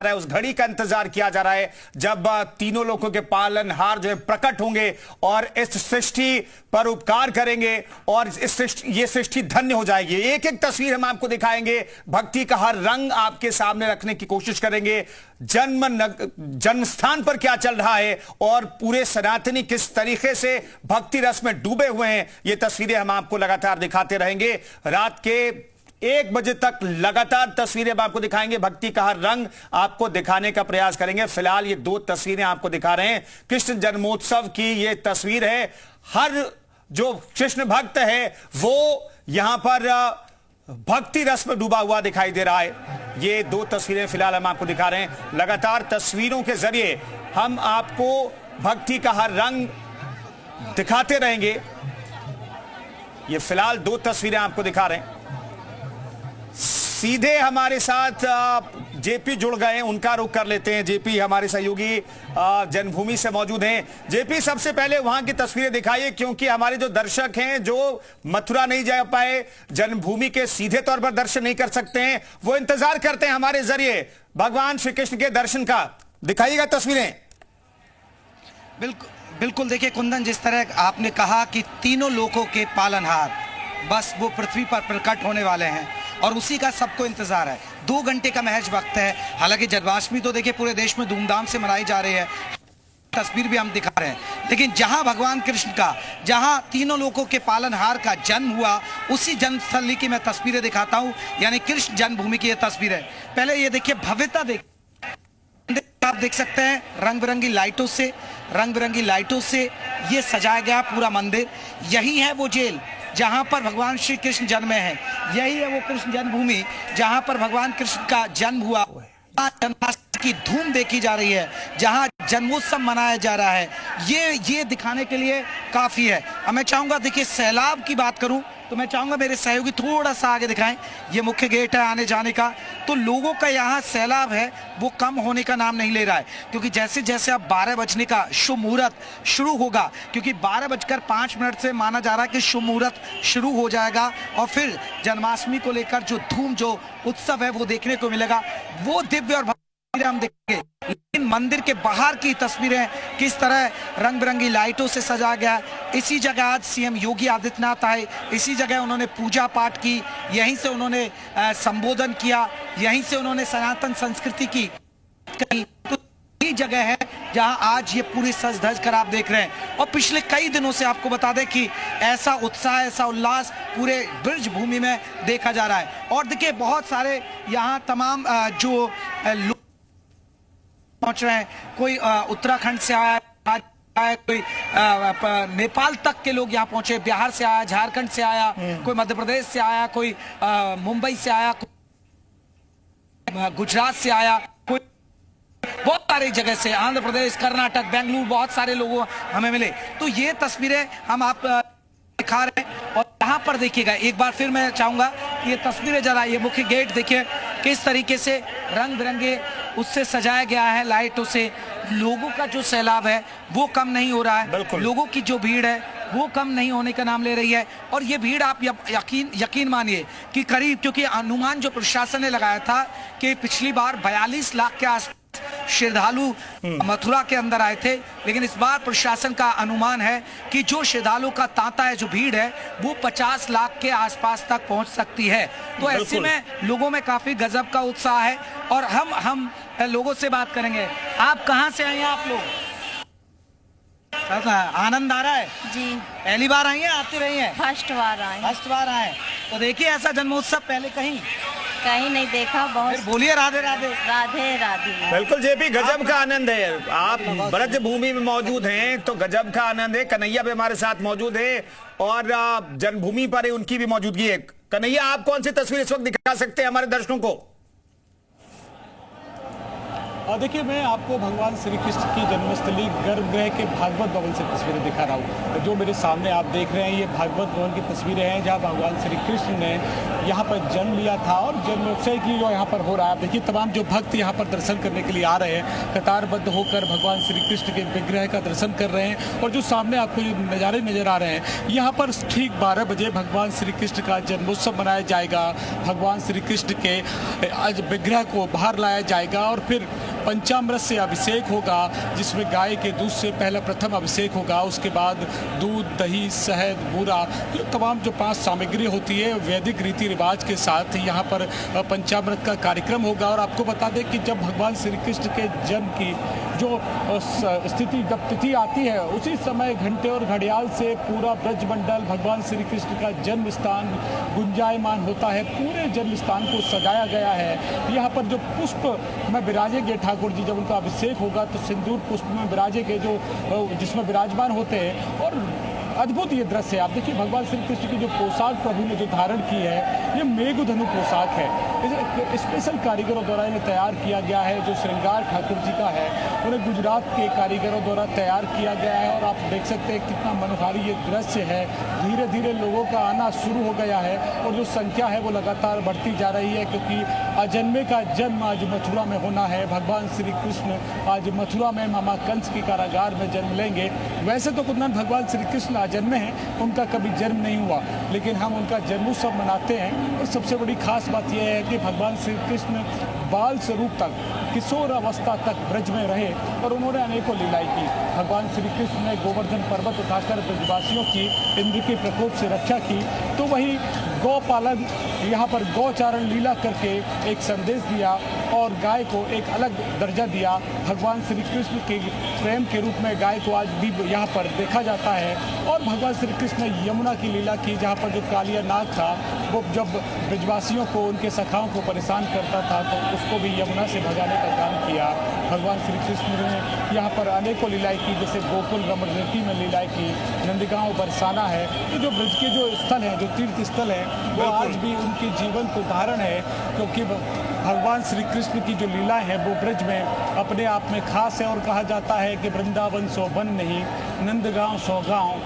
है, उस घड़ी का इंतजार किया जा रहा है जब तीनों लोगों के पालनहार जो है प्रकट होंगे और इस सृष्टि पर उपकार करेंगे और ये सृष्टि धन्य हो जाएगी। एक एक तस्वीर हम आपको दिखाएंगे, भक्ति का हर रंग आपके सामने रखने की कोशिश करेंगे। जन्म स्थान पर क्या चल रहा है और पूरे सनातनी किस तरीके से भक्ति रस में डूबे हुए हैं, ये तस्वीरें हम आपको लगातार दिखाते रहेंगे। रात के 1 बजे तक लगातार तस्वीरें हम आपको दिखाएंगे, भक्ति का हर रंग आपको दिखाने का प्रयास करेंगे। फिलहाल ये 2 तस्वीरें आपको दिखा रहे हैं। कृष्ण जन्मोत्सव की ये तस्वीर है। हर जो कृष्ण भक्त है वो यहां पर भक्ति रस में डूबा हुआ दिखाई दे रहा है। ये 2 तस्वीरें फिलहाल हम आपको दिखा रहे हैं। लगातार तस्वीरों के जरिए हम आपको भक्ति का हर रंग दिखाते रहेंगे। ये फिलहाल 2 तस्वीरें आपको दिखा रहे हैं। सीधे हमारे साथ जेपी जुड़ गए हैं, उनका रुख कर लेते हैं। जेपी हमारे सहयोगी जन्मभूमि से मौजूद हैं। जेपी, सबसे पहले वहां की तस्वीरें दिखाइए, क्योंकि हमारे जो दर्शक हैं जो मथुरा नहीं जा पाए, जन्मभूमि के सीधे तौर पर दर्शन नहीं कर सकते हैं, वो इंतजार करते हैं हमारे जरिए भगवान श्री कृष्ण के दर्शन का। दिखाइएगा तस्वीरें। बिल्कुल देखिए कुंदन, जिस तरह आपने कहा कि तीनों लोगों के पालनहार बस वो पृथ्वी पर प्रकट होने वाले हैं और उसी का सबको इंतजार है। 2 घंटे का महज वक्त है। हालांकि जन्माष्टमी तो देखिए पूरे देश में धूमधाम से मनाई जा रही है, तस्वीर भी हम दिखा रहे हैं। लेकिन जहां भगवान कृष्ण का, जहां तीनों लोगों के पालनहार का जन्म हुआ, उसी जन्मस्थली की मैं तस्वीरें दिखाता हूं, यानी कृष्ण जन्मभूमि की यह तस्वीर है। पहले ये देखिए, भव्यता देखिए, आप देख सकते हैं रंग बिरंगी लाइटों से ये सजाया गया पूरा मंदिर। यही है वो जेल जहां पर भगवान श्री कृष्ण जन्मे हैं। यही है वो कृष्ण जन्मभूमि जहां पर भगवान कृष्ण का जन्म हुआ। जन्माष्टमी की धूम देखी जा रही है, जहां जन्मोत्सव मनाया जा रहा है। ये दिखाने के लिए काफी है। अब मैं चाहूंगा, देखिए सैलाब की बात करूं तो मैं चाहूंगा मेरे सहयोगी थोड़ा सा आगे दिखाएं। ये मुख्य गेट है आने जाने का। तो लोगों का यहाँ सैलाब है वो कम होने का नाम नहीं ले रहा है, क्योंकि जैसे जैसे अब 12 बजने का शुभ मुहूर्त शुरू होगा, क्योंकि 12:05 से माना जा रहा है कि शुभ मुहूर्त शुरू हो जाएगा और फिर जन्माष्टमी को लेकर जो धूम, जो उत्सव है वो देखने को मिलेगा। वो दिव्य और हम देखेंगे। लेकिन मंदिर के बाहर की तस्वीरें किस तरह रंग बिरंगी लाइटों से सजा गया। इसी जगह आज सीएम योगी आदित्यनाथ आए, इसी जगह उन्होंने पूजा पाठ की, यहीं से उन्होंने संबोधन किया, यहीं से उन्होंने सनातन संस्कृति की कही। तो यही जगह है जहां आज ये पूरी सज धज कर आप देख रहे हैं। और पिछले कई दिनों से आपको बता दें कि ऐसा उत्साह, ऐसा उल्लास पूरे ब्रज भूमि में देखा जा रहा है। और देखिए बहुत सारे यहाँ तमाम जो लोग पहुंच रहे हैं, कोई उत्तराखंड से आया है, कोई नेपाल तक के लोग यहाँ पहुंचे, बिहार से आया, झारखंड से आया, कोई मध्य प्रदेश से आया, कोई मुंबई से आया, गुजरात से आया, कोई बहुत सारी जगह से, आंध्र प्रदेश, कर्नाटक, बेंगलुरु, बहुत सारे लोग हमें मिले। तो ये तस्वीरें हम आप दिखा रहे हैं। और यहाँ पर देखिएगा, एक बार फिर मैं चाहूंगा ये तस्वीरें जरा, ये मुख्य गेट देखिए किस तरीके से रंग बिरंगे उससे सजाया गया है, लाइटों से। लोगों का जो सैलाब है वो कम नहीं हो रहा है, लोगों की जो भीड़ है वो कम नहीं होने का नाम ले रही है। और ये भीड़ आप यकीन मानिए कि करीब, क्योंकि अनुमान जो प्रशासन ने लगाया था कि पिछली बार 42 लाख के आसपास श्रद्धालु मथुरा के अंदर आए थे, लेकिन इस बार प्रशासन का अनुमान है कि जो श्रद्धालु का तांता है, जो भीड़ है, वो 50 लाख के आसपास तक पहुंच सकती है। तो ऐसे में लोगों में काफी गजब का उत्साह है। और हम लोगों से बात करेंगे। आप कहां से आए हैं आप लोग? आनंद आ रहा है जी। पहली बार आई हैं, आती रही हैं? फर्स्ट बार आए। तो देखिए ऐसा जन्मोत्सव पहले कहीं नहीं देखा। बहुत बोलिए राधे राधे। राधे राधे। बिल्कुल जेपी, गजब का आनंद है। आप ब्रज भूमि में मौजूद हैं तो गजब का आनंद है। कन्हैया भी हमारे साथ मौजूद है और जन्मभूमि पर उनकी भी मौजूदगी है। कन्हैया, आप कौन सी तस्वीर इस वक्त दिखा सकते हैं हमारे दर्शकों को? देखिए, मैं आपको भगवान श्री कृष्ण की जन्मस्थली गर्भगृह के भागवत भवन से तस्वीरें दिखा रहा हूँ। जो मेरे सामने आप देख रहे हैं, ये भागवत भवन की तस्वीरें हैं जहाँ भगवान श्री कृष्ण ने यहाँ पर जन्म लिया था और जन्मोत्सव की जो यहाँ पर हो रहा है। देखिए, तमाम जो भक्त यहाँ पर दर्शन करने के लिए आ रहे हैं, कतारबद्ध होकर भगवान श्री कृष्ण के विग्रह का दर्शन कर रहे हैं। और जो सामने आपको ये नज़ारे नज़र आ रहे हैं, यहाँ पर ठीक 12 बजे भगवान श्री कृष्ण का जन्मोत्सव मनाया जाएगा। भगवान श्री कृष्ण के आज विग्रह को बाहर लाया जाएगा और फिर पंचामृत से अभिषेक होगा, जिसमें गाय के दूध से पहला प्रथम अभिषेक होगा। उसके बाद दूध, दही, शहद, बूरा, ये तमाम जो 5 सामग्री होती है वैदिक रीति रिवाज के साथ यहाँ पर पंचामृत का कार्यक्रम होगा। और आपको बता दें कि जब भगवान श्री कृष्ण के जन्म की जो स्थिति, जब तिथि आती है, उसी समय घंटे और घड़ियाल से पूरा ब्रजमंडल भगवान श्री कृष्ण का जन्म स्थान गुंजायमान होता है। पूरे जन्म स्थान को सजाया गया है। यहाँ पर जो पुष्प में विराजेंगे ठाकुर जी, जब उनका अभिषेक होगा तो सिंदूर पुष्प में विराजेंगे जो जिसमें विराजमान होते हैं। और अद्भुत ये दृश्य है। आप देखिए, भगवान श्री कृष्ण की जो पोशाक प्रभु ने जो धारण की है, ये मेघधनु पोशाक है। इसे स्पेशल कारीगरों द्वारा इन्हें तैयार किया गया है। जो श्रृंगार ठाकुर जी का है, उन्हें गुजरात के कारीगरों द्वारा तैयार किया गया है। और आप देख सकते हैं कितना मनोहारी ये दृश्य है। धीरे धीरे लोगों का आना शुरू हो गया है और जो संख्या है वो लगातार बढ़ती जा रही है, क्योंकि अजन्मे का जन्म आज मथुरा में होना है। भगवान श्री कृष्ण आज मथुरा में मामा कंस की कारागार में जन्म लेंगे। वैसे तो कुंदन भगवान श्री कृष्ण अजन्मे हैं, उनका कभी जन्म नहीं हुआ, लेकिन हम उनका जन्मोत्सव मनाते हैं। और सबसे बड़ी खास बात यह है कि भगवान श्री कृष्ण बाल स्वरूप तक, किशोर अवस्था तक ब्रज में रहे और उन्होंने अनेकों लीलाएं की। भगवान श्री कृष्ण ने गोवर्धन पर्वत उठाकर ब्रजवासियों की इंद्र के प्रकोप से रक्षा की, तो वही गौपालन, यहाँ पर गौचारण लीला करके एक संदेश दिया और गाय को एक अलग दर्जा दिया। भगवान श्री कृष्ण के प्रेम के रूप में गाय को आज भी यहाँ पर देखा जाता है। और भगवान श्री कृष्ण ने यमुना की लीला की, जहाँ पर जो कालिया नाग था वो जब ब्रजवासियों को, उनके सखाओं को परेशान करता था, तो उसको भी यमुना से भगाने का काम किया। भगवान श्री कृष्ण ने यहाँ पर अनेकों लीलाएं की, जैसे गोकुल रमणरेती में लीलाएं की, नंदगांव बरसाना है। तो जो ब्रज के जो स्थल हैं, जो तीर्थ स्थल हैं, वो आज भी उनके जीवन को उदाहरण है, क्योंकि भगवान श्री कृष्ण की जो लीलाएं हैं वो ब्रज में अपने आप में खास है। और कहा जाता है कि वृंदावन सो वन नहीं, नंदगांव सो गाँव,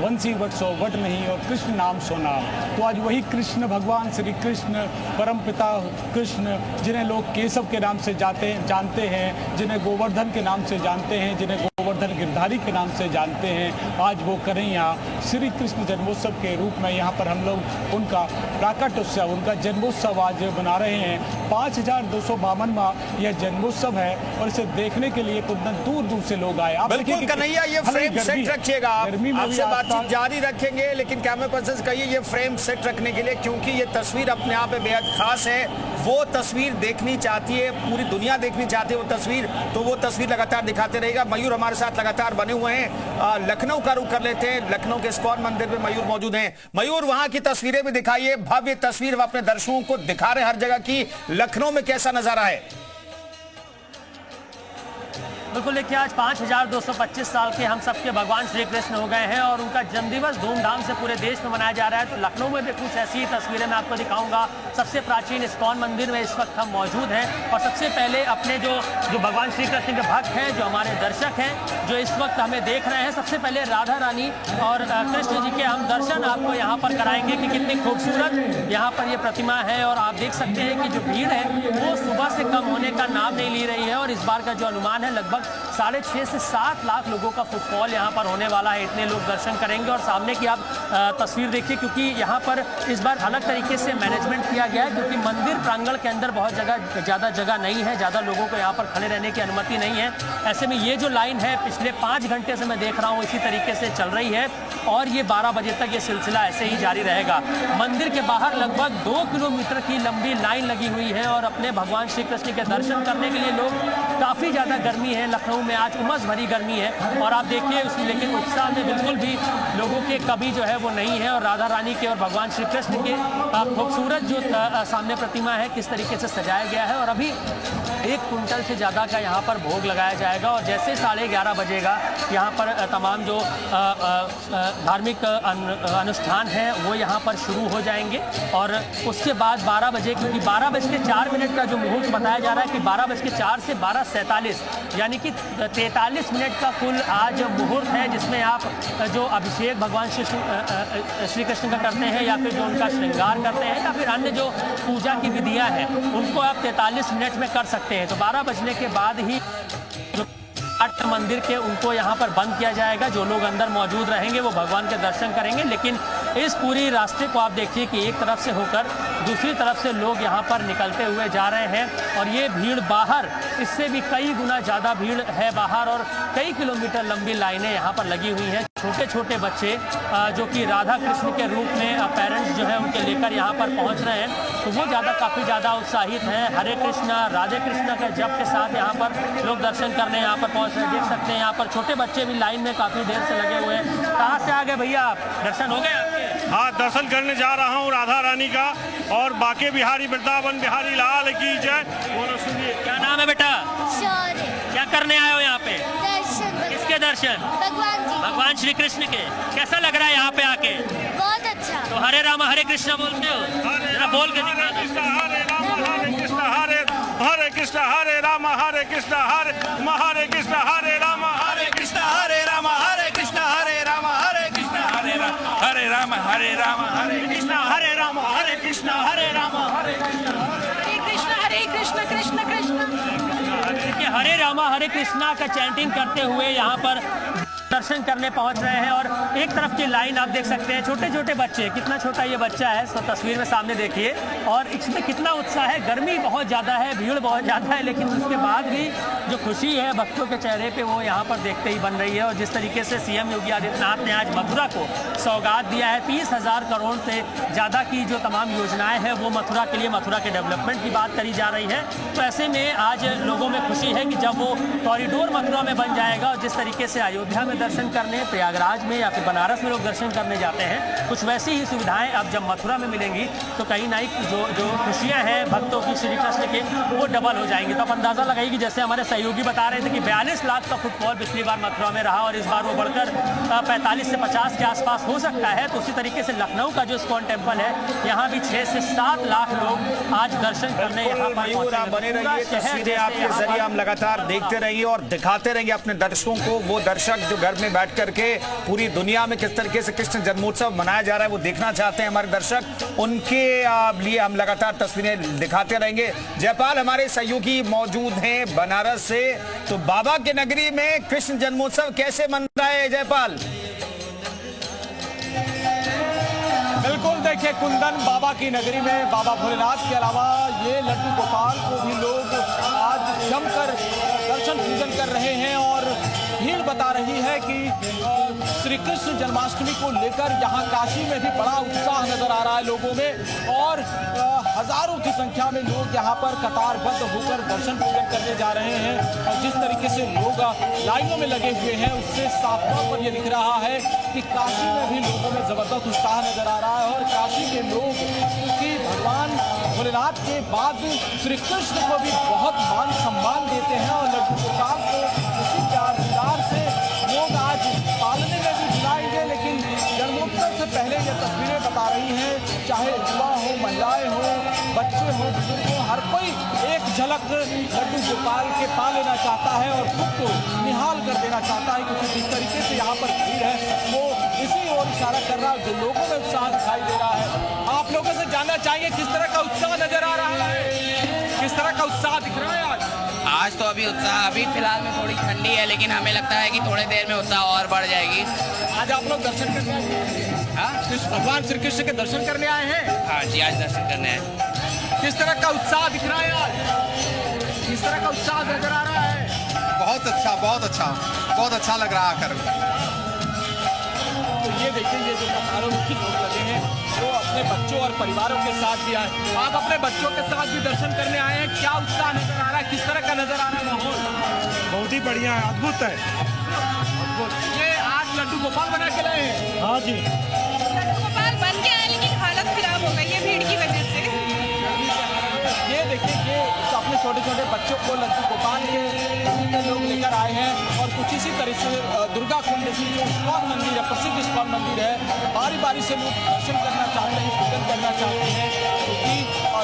वंशी वट सो वट नहीं, और कृष्ण नाम सो नाम। तो आज वही कृष्ण, भगवान श्री कृष्ण, परमपिता कृष्ण, जिन्हें लोग केशव के नाम से जानते हैं, जिन्हें गोवर्धन के नाम से जानते हैं, जिन्हें गोवर्धन गिरधारी के नाम से जानते हैं, आज वो कन्हैया श्री कृष्ण जन्मोत्सव के रूप में यहाँ पर हम लोग उनका प्राकट उत्सव, उनका जन्मोत्सव आज मना रहे हैं। 5252वां यह जन्मोत्सव है और इसे देखने के लिए कुंदन दूर दूर से लोग आए। बिल्कुल कन्हैया, ये फ्रेम सेट रखिएगा, आपसे बातचीत जारी रखेंगे, लेकिन कैमरा पर्सन कहिए ये फ्रेम सेट रखने के लिए, क्योंकि ये तस्वीर अपने आप में बेहद खास है। वो तस्वीर देखनी चाहती है, पूरी दुनिया देखनी चाहती है वो तस्वीर, तो वो तस्वीर लगातार दिखाते रहेगा। मयूर हमारे साथ लगातार बने हुए हैं। लखनऊ का रुख कर लेते हैं। लखनऊ के इस्कॉन मंदिर में मयूर मौजूद हैं। मयूर, वहां की तस्वीरें भी दिखाइए, भव्य तस्वीर हम अपने दर्शकों को दिखा रहे हैं हर जगह की। लखनऊ में कैसा नजारा है? बिल्कुल, देखिए, आज 5225 साल के हम सबके भगवान श्री कृष्ण हो गए हैं और उनका जन्मदिवस धूमधाम से पूरे देश में मनाया जा रहा है। तो लखनऊ में भी कुछ ऐसी तस्वीरें मैं आपको दिखाऊंगा। सबसे प्राचीन इस्कॉन मंदिर में इस वक्त हम मौजूद हैं और सबसे पहले अपने जो भगवान श्री कृष्ण के भक्त हैं, जो हमारे दर्शक हैं, जो इस वक्त हमें देख रहे हैं, सबसे पहले राधा रानी और कृष्ण जी के हम दर्शन आपको यहाँ पर कराएंगे कि कितनी खूबसूरत यहाँ पर ये प्रतिमा है। और आप देख सकते हैं कि जो भीड़ है वो सुबह से कम होने का नाम नहीं ले रही है और इस बार का जो अनुमान है लगभग 6.5 से 7 लाख लोगों का फुटफॉल यहाँ पर होने वाला है। इतने लोग दर्शन करेंगे। और सामने की आप तस्वीर देखिए, क्योंकि यहाँ पर इस बार अलग तरीके से मैनेजमेंट किया गया है, क्योंकि मंदिर प्रांगण के अंदर बहुत ज़्यादा जगह नहीं है, ज़्यादा लोगों को यहाँ पर खड़े रहने की अनुमति नहीं है। ऐसे में ये जो लाइन है पिछले 5 घंटे से मैं देख रहा हूँ इसी तरीके से चल रही है और ये 12 बजे तक ये सिलसिला ऐसे ही जारी रहेगा। मंदिर के बाहर लगभग 2 किलोमीटर की लंबी लाइन लगी हुई है और अपने भगवान श्री कृष्ण के दर्शन करने के लिए लोग, काफ़ी ज़्यादा गर्मी है लखनऊ में, आज उमस भरी गर्मी है और आप देखिए उसमें, लेकिन उत्साह में बिल्कुल भी लोगों के कभी जो है वो नहीं है। और राधा रानी के और भगवान श्री कृष्ण के खूबसूरत जो सामने प्रतिमा है किस तरीके से सजाया गया है। और अभी 1 कुंटल से ज़्यादा का यहाँ पर भोग लगाया जाएगा। और जैसे 11:30 बजेगा यहाँ पर तमाम जो धार्मिक अनुष्ठान हैं वो यहाँ पर शुरू हो जाएंगे। और उसके बाद 12 बजे, क्योंकि 12:04 का जो मुहूर्त बताया जा रहा है कि 12:04 से 12:47 यानी कि 43 मिनट का कुल आज मुहूर्त है, जिसमें आप जो अभिषेक भगवान श्री कृष्ण का करते हैं या फिर जो उनका श्रृंगार करते हैं या फिर अन्य जो पूजा की विधियां हैं उनको आप 43 मिनट में कर सकते हैं। तो 12 बजने के बाद ही जो मंदिर के उनको यहाँ पर बंद किया जाएगा। जो लोग अंदर मौजूद रहेंगे वो भगवान के दर्शन करेंगे। लेकिन इस पूरी रास्ते को आप देखिए कि एक तरफ से होकर दूसरी तरफ से लोग यहाँ पर निकलते हुए जा रहे हैं और ये भीड़ बाहर इससे भी कई गुना ज़्यादा भीड़ है बाहर और कई किलोमीटर लंबी लाइनें यहाँ पर लगी हुई हैं। छोटे छोटे बच्चे जो कि राधा कृष्ण के रूप में पेरेंट्स जो है उनके लेकर यहाँ पर पहुँच रहे हैं, तो वो काफ़ी ज़्यादा उत्साहित हैं। हरे कृष्णा राधे कृष्णा के जप के साथ यहाँ पर लोग दर्शन करने यहाँ पर पहुँच रहे हैं। देख सकते हैं यहाँ पर छोटे बच्चे भी लाइन में काफ़ी देर से लगे हुए हैं। कहाँ से आ गए भैया आप? दर्शन हो गए आपके? हाँ, दर्शन करने जा रहा हूँ राधा रानी का और बाके बिहारी वृंदावन बिहारी लाल की जय। बोलो सुनिए। क्या नाम है बेटा? शौर्य। क्या करने आए हो यहाँ पे? दर्शन। किसके दर्शन? भगवान जी। भगवान श्री कृष्ण के। कैसा लग रहा है यहाँ पे आके? बहुत अच्छा। तो हरे राम हरे कृष्णा बोलते हो? जरा बोल के दिखा। हरे राम हरे कृष्ण हरे कृष्ण हरे राम हरे कृष्ण हरे कृष्ण हरे राम हरे कृष्ण हरे राम हरे कृष्ण हरे राम हरे कृष्ण हरे राम हरे राम हरे कृष्ण हरे राम हरे कृष्ण हरे राम हरे कृष्ण कृष्ण कृष्ण। देखिए हरे रामा हरे कृष्णा का चैंटिंग करते हुए यहाँ पर दर्शन करने पहुंच रहे हैं। और एक तरफ की लाइन आप देख सकते हैं, छोटे छोटे बच्चे, कितना छोटा ये बच्चा है तो तस्वीर में सामने देखिए, और इसमें कितना उत्साह है। गर्मी बहुत ज़्यादा है, भीड़ बहुत ज़्यादा है, लेकिन उसके बाद भी जो खुशी है भक्तों के चेहरे पे वो यहाँ पर देखते ही बन रही है। और जिस तरीके से सीएम योगी आदित्यनाथ ने आज मथुरा को सौगात दिया है, 30,000 करोड़ से ज़्यादा की जो तमाम योजनाएँ हैं वो मथुरा के लिए, मथुरा के डेवलपमेंट की बात करी जा रही है। तो ऐसे में आज लोगों में खुशी है कि जब वो कॉरिडोर मथुरा में बन जाएगा और जिस तरीके से अयोध्या में दर्शन करने, प्रयागराज में या फिर बनारस में लोग दर्शन करने जाते हैं, कुछ वैसी ही सुविधाएं अब जब मथुरा में मिलेंगी तो कहीं ना कहीं जो खुशियां हैं भक्तों की श्री कृष्ण के वो डबल हो जाएंगी। तो आप अंदाजा लगाइए कि जैसे हमारे सहयोगी बता रहे थे कि 42 लाख का फुटफॉल पिछली बार मथुरा में रहा और इस बार वो बढ़कर 45 से 50 के आसपास हो सकता है। तो उसी तरीके से लखनऊ का जो इस्कॉन टेम्पल है, यहाँ भी 6 से 7 लाख लोग आज दर्शन करने यहाँ पर बने रहिए। तस्वीरें आपके जरिए हम लगातार देखते रहिए और दिखाते रहेंगे अपने दर्शकों को। वो दर्शक जो घर में बैठ करके पूरी दुनिया में किस तरीके से कृष्ण जन्मोत्सव मनाया जा रहा है वो देखना चाहते हैं हमारे दर्शक, उनके लिए हम लगातार तस्वीरें दिखाते रहेंगे। जयपाल हमारे सहयोगी मौजूद हैं बनारस से, तो बाबा की नगरी में कृष्ण जन्मोत्सव कैसे मन रहा है जयपाल? बिल्कुल, देखिए कुंदन, बाबा की नगरी में बाबा भोलेनाथ के अलावा ये लड्डू गोपाल को भी लोग आज जमकर दर्शन पूजन कर रहे हैं। और भीड़ बता रही है कि श्री कृष्ण जन्माष्टमी को लेकर यहाँ काशी में भी बड़ा उत्साह नजर आ रहा है लोगों में, और हजारों की संख्या में लोग यहाँ पर कतारबद्ध होकर दर्शन पूजन करने जा रहे हैं। और जिस तरीके से लोग लाइनों में लगे हुए हैं उससे साफ तौर पर यह दिख रहा है कि काशी में भी लोगों में जबरदस्त उत्साह नजर आ रहा है। और काशी के लोग क्योंकि भगवान भोलेनाथ के बाद श्री कृष्ण को भी बहुत मान सम्मान देते हैं और लड्डू गोपाल को उसी प्यार से लोग आज पालने में भी बुलाएंगे। लेकिन जन्मोत्सव से पहले ये तस्वीरें बता रही हैं, चाहे युवा हो, महिलाएं हो, बच्चे हो, बुजुर्ग हो, हर कोई एक झलक लड्डू गोपाल के पा लेना चाहता है और खुद को निहाल कर देना चाहता है। क्योंकि जिस तरीके से यहाँ पर भीड़ है वो इसी ओर इशारा कर रहा है, जो लोगों में उत्साह दिखाई दे रहा है। आप लोगों से जानना चाहिए किस तरह का उत्साह नजर आ रहा है, किस तरह का उत्साह दिख रहा है आज? आज तो अभी फिलहाल में थोड़ी ठंडी है, लेकिन हमें लगता है कि थोड़ी देर में उत्साह और बढ़ जाएगी। आज आप लोग दर्शन करने आए हैं? हाँ, भगवान श्री कृष्ण के दर्शन करने आए हैं? हाँ जी, आज दर्शन करने आए। किस तरह का उत्साह दिख रहा है आज? किस तरह का उत्साह नजर आ रहा है? बहुत अच्छा, बहुत अच्छा, बहुत अच्छा लग रहा है आकर। तो ये देखिए, ये जो कतारों में लोग लगे हैं वो अपने बच्चों और परिवारों के साथ भी आए। आप अपने बच्चों के साथ भी दर्शन करने आए हैं, क्या उत्साह नजर आ रहा है, किस तरह का नजर आ रहा है माहौल? बहुत ही बढ़िया है, अद्भुत है। ये आज लड्डू गोपाल बना के लाए हैं? हाँ जी, लड्डू गोपाल बन के आए लेकिन हालत खराब हो गई है भीड़ की वजह से। ये देखिए, ये तो अपने छोटे छोटे बच्चों को लड्डू गोपाल के लोग लेकर आए हैं और कुछ इसी तरह से दुर्गा कुंड जो इस्कॉन मंदिर है, प्रसिद्ध इस्कॉन मंदिर है, बारी बारी से लोग दर्शन करना चाहते हैं, पूजन करना चाहते हैं, क्योंकि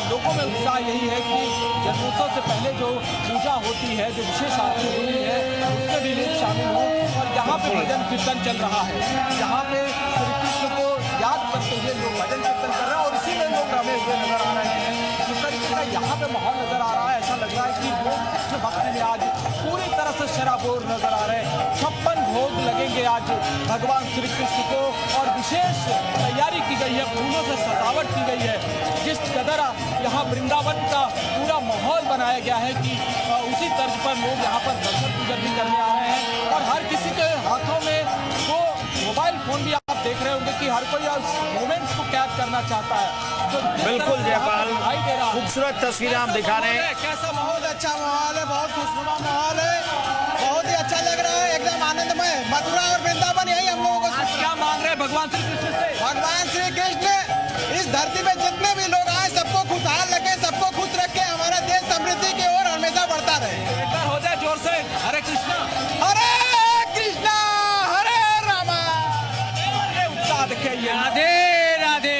लोगों में उत्साह यही है कि जन्मोत्सव से पहले जो पूजा होती है, जो विशेष आरती होती है, उसमें भी लोग शामिल हों। और यहाँ पे भजन कीर्तन चल रहा है, यहाँ पे श्री कृष्ण को याद करते हुए लोग भजन कीर्तन कर रहे हैं और इसी में लोग रमे हुए नजर आ रहे हैं। जिस तरीके का यहाँ पे माहौल नजर आ रहा है, ऐसा लग रहा है कि लोग कृष्ण भक्ति में आज पूरी तरह से शराबोर नजर आ रहे हैं। 56 भोग लगेंगे आज भगवान श्री कृष्ण को और विशेष तैयारी की गई है, फूलों से सजावट की गई है। जिस कदर यहाँ वृंदावन का पूरा माहौल बनाया गया है कि उसी तर्ज पर लोग यहाँ पर दर्शन पूजन भी करने आ रहे हैं और हर किसी के हाथों में वो मोबाइल फोन भी आप देख रहे होंगे कि हर कोई मोमेंट्स को कैद करना चाहता है। तो बिल्कुल जयपाल, खूबसूरत तस्वीरें हम दिखा रहे हैं। कैसा माहौल, अच्छा माहौल है, बहुत खुशनुमा माहौल है, बहुत ही अच्छा लग रहा है, एकदम आनंदमय। मथुरा और वृंदावन यही हम लोगों को आज क्या मांग रहे हैं भगवान श्री कृष्ण से? भगवान श्री कृष्ण इस धरती में जितने भी लोग आए सबको खुशहाल रखे, सबको खुश रखे, हमारा देश समृद्धि की ओर हमेशा बढ़ता रहे। एक बार हो जाए जोर से हरे कृष्णा हरे कृष्णा हरे रामा। उत्साह दिखे, राधे राधे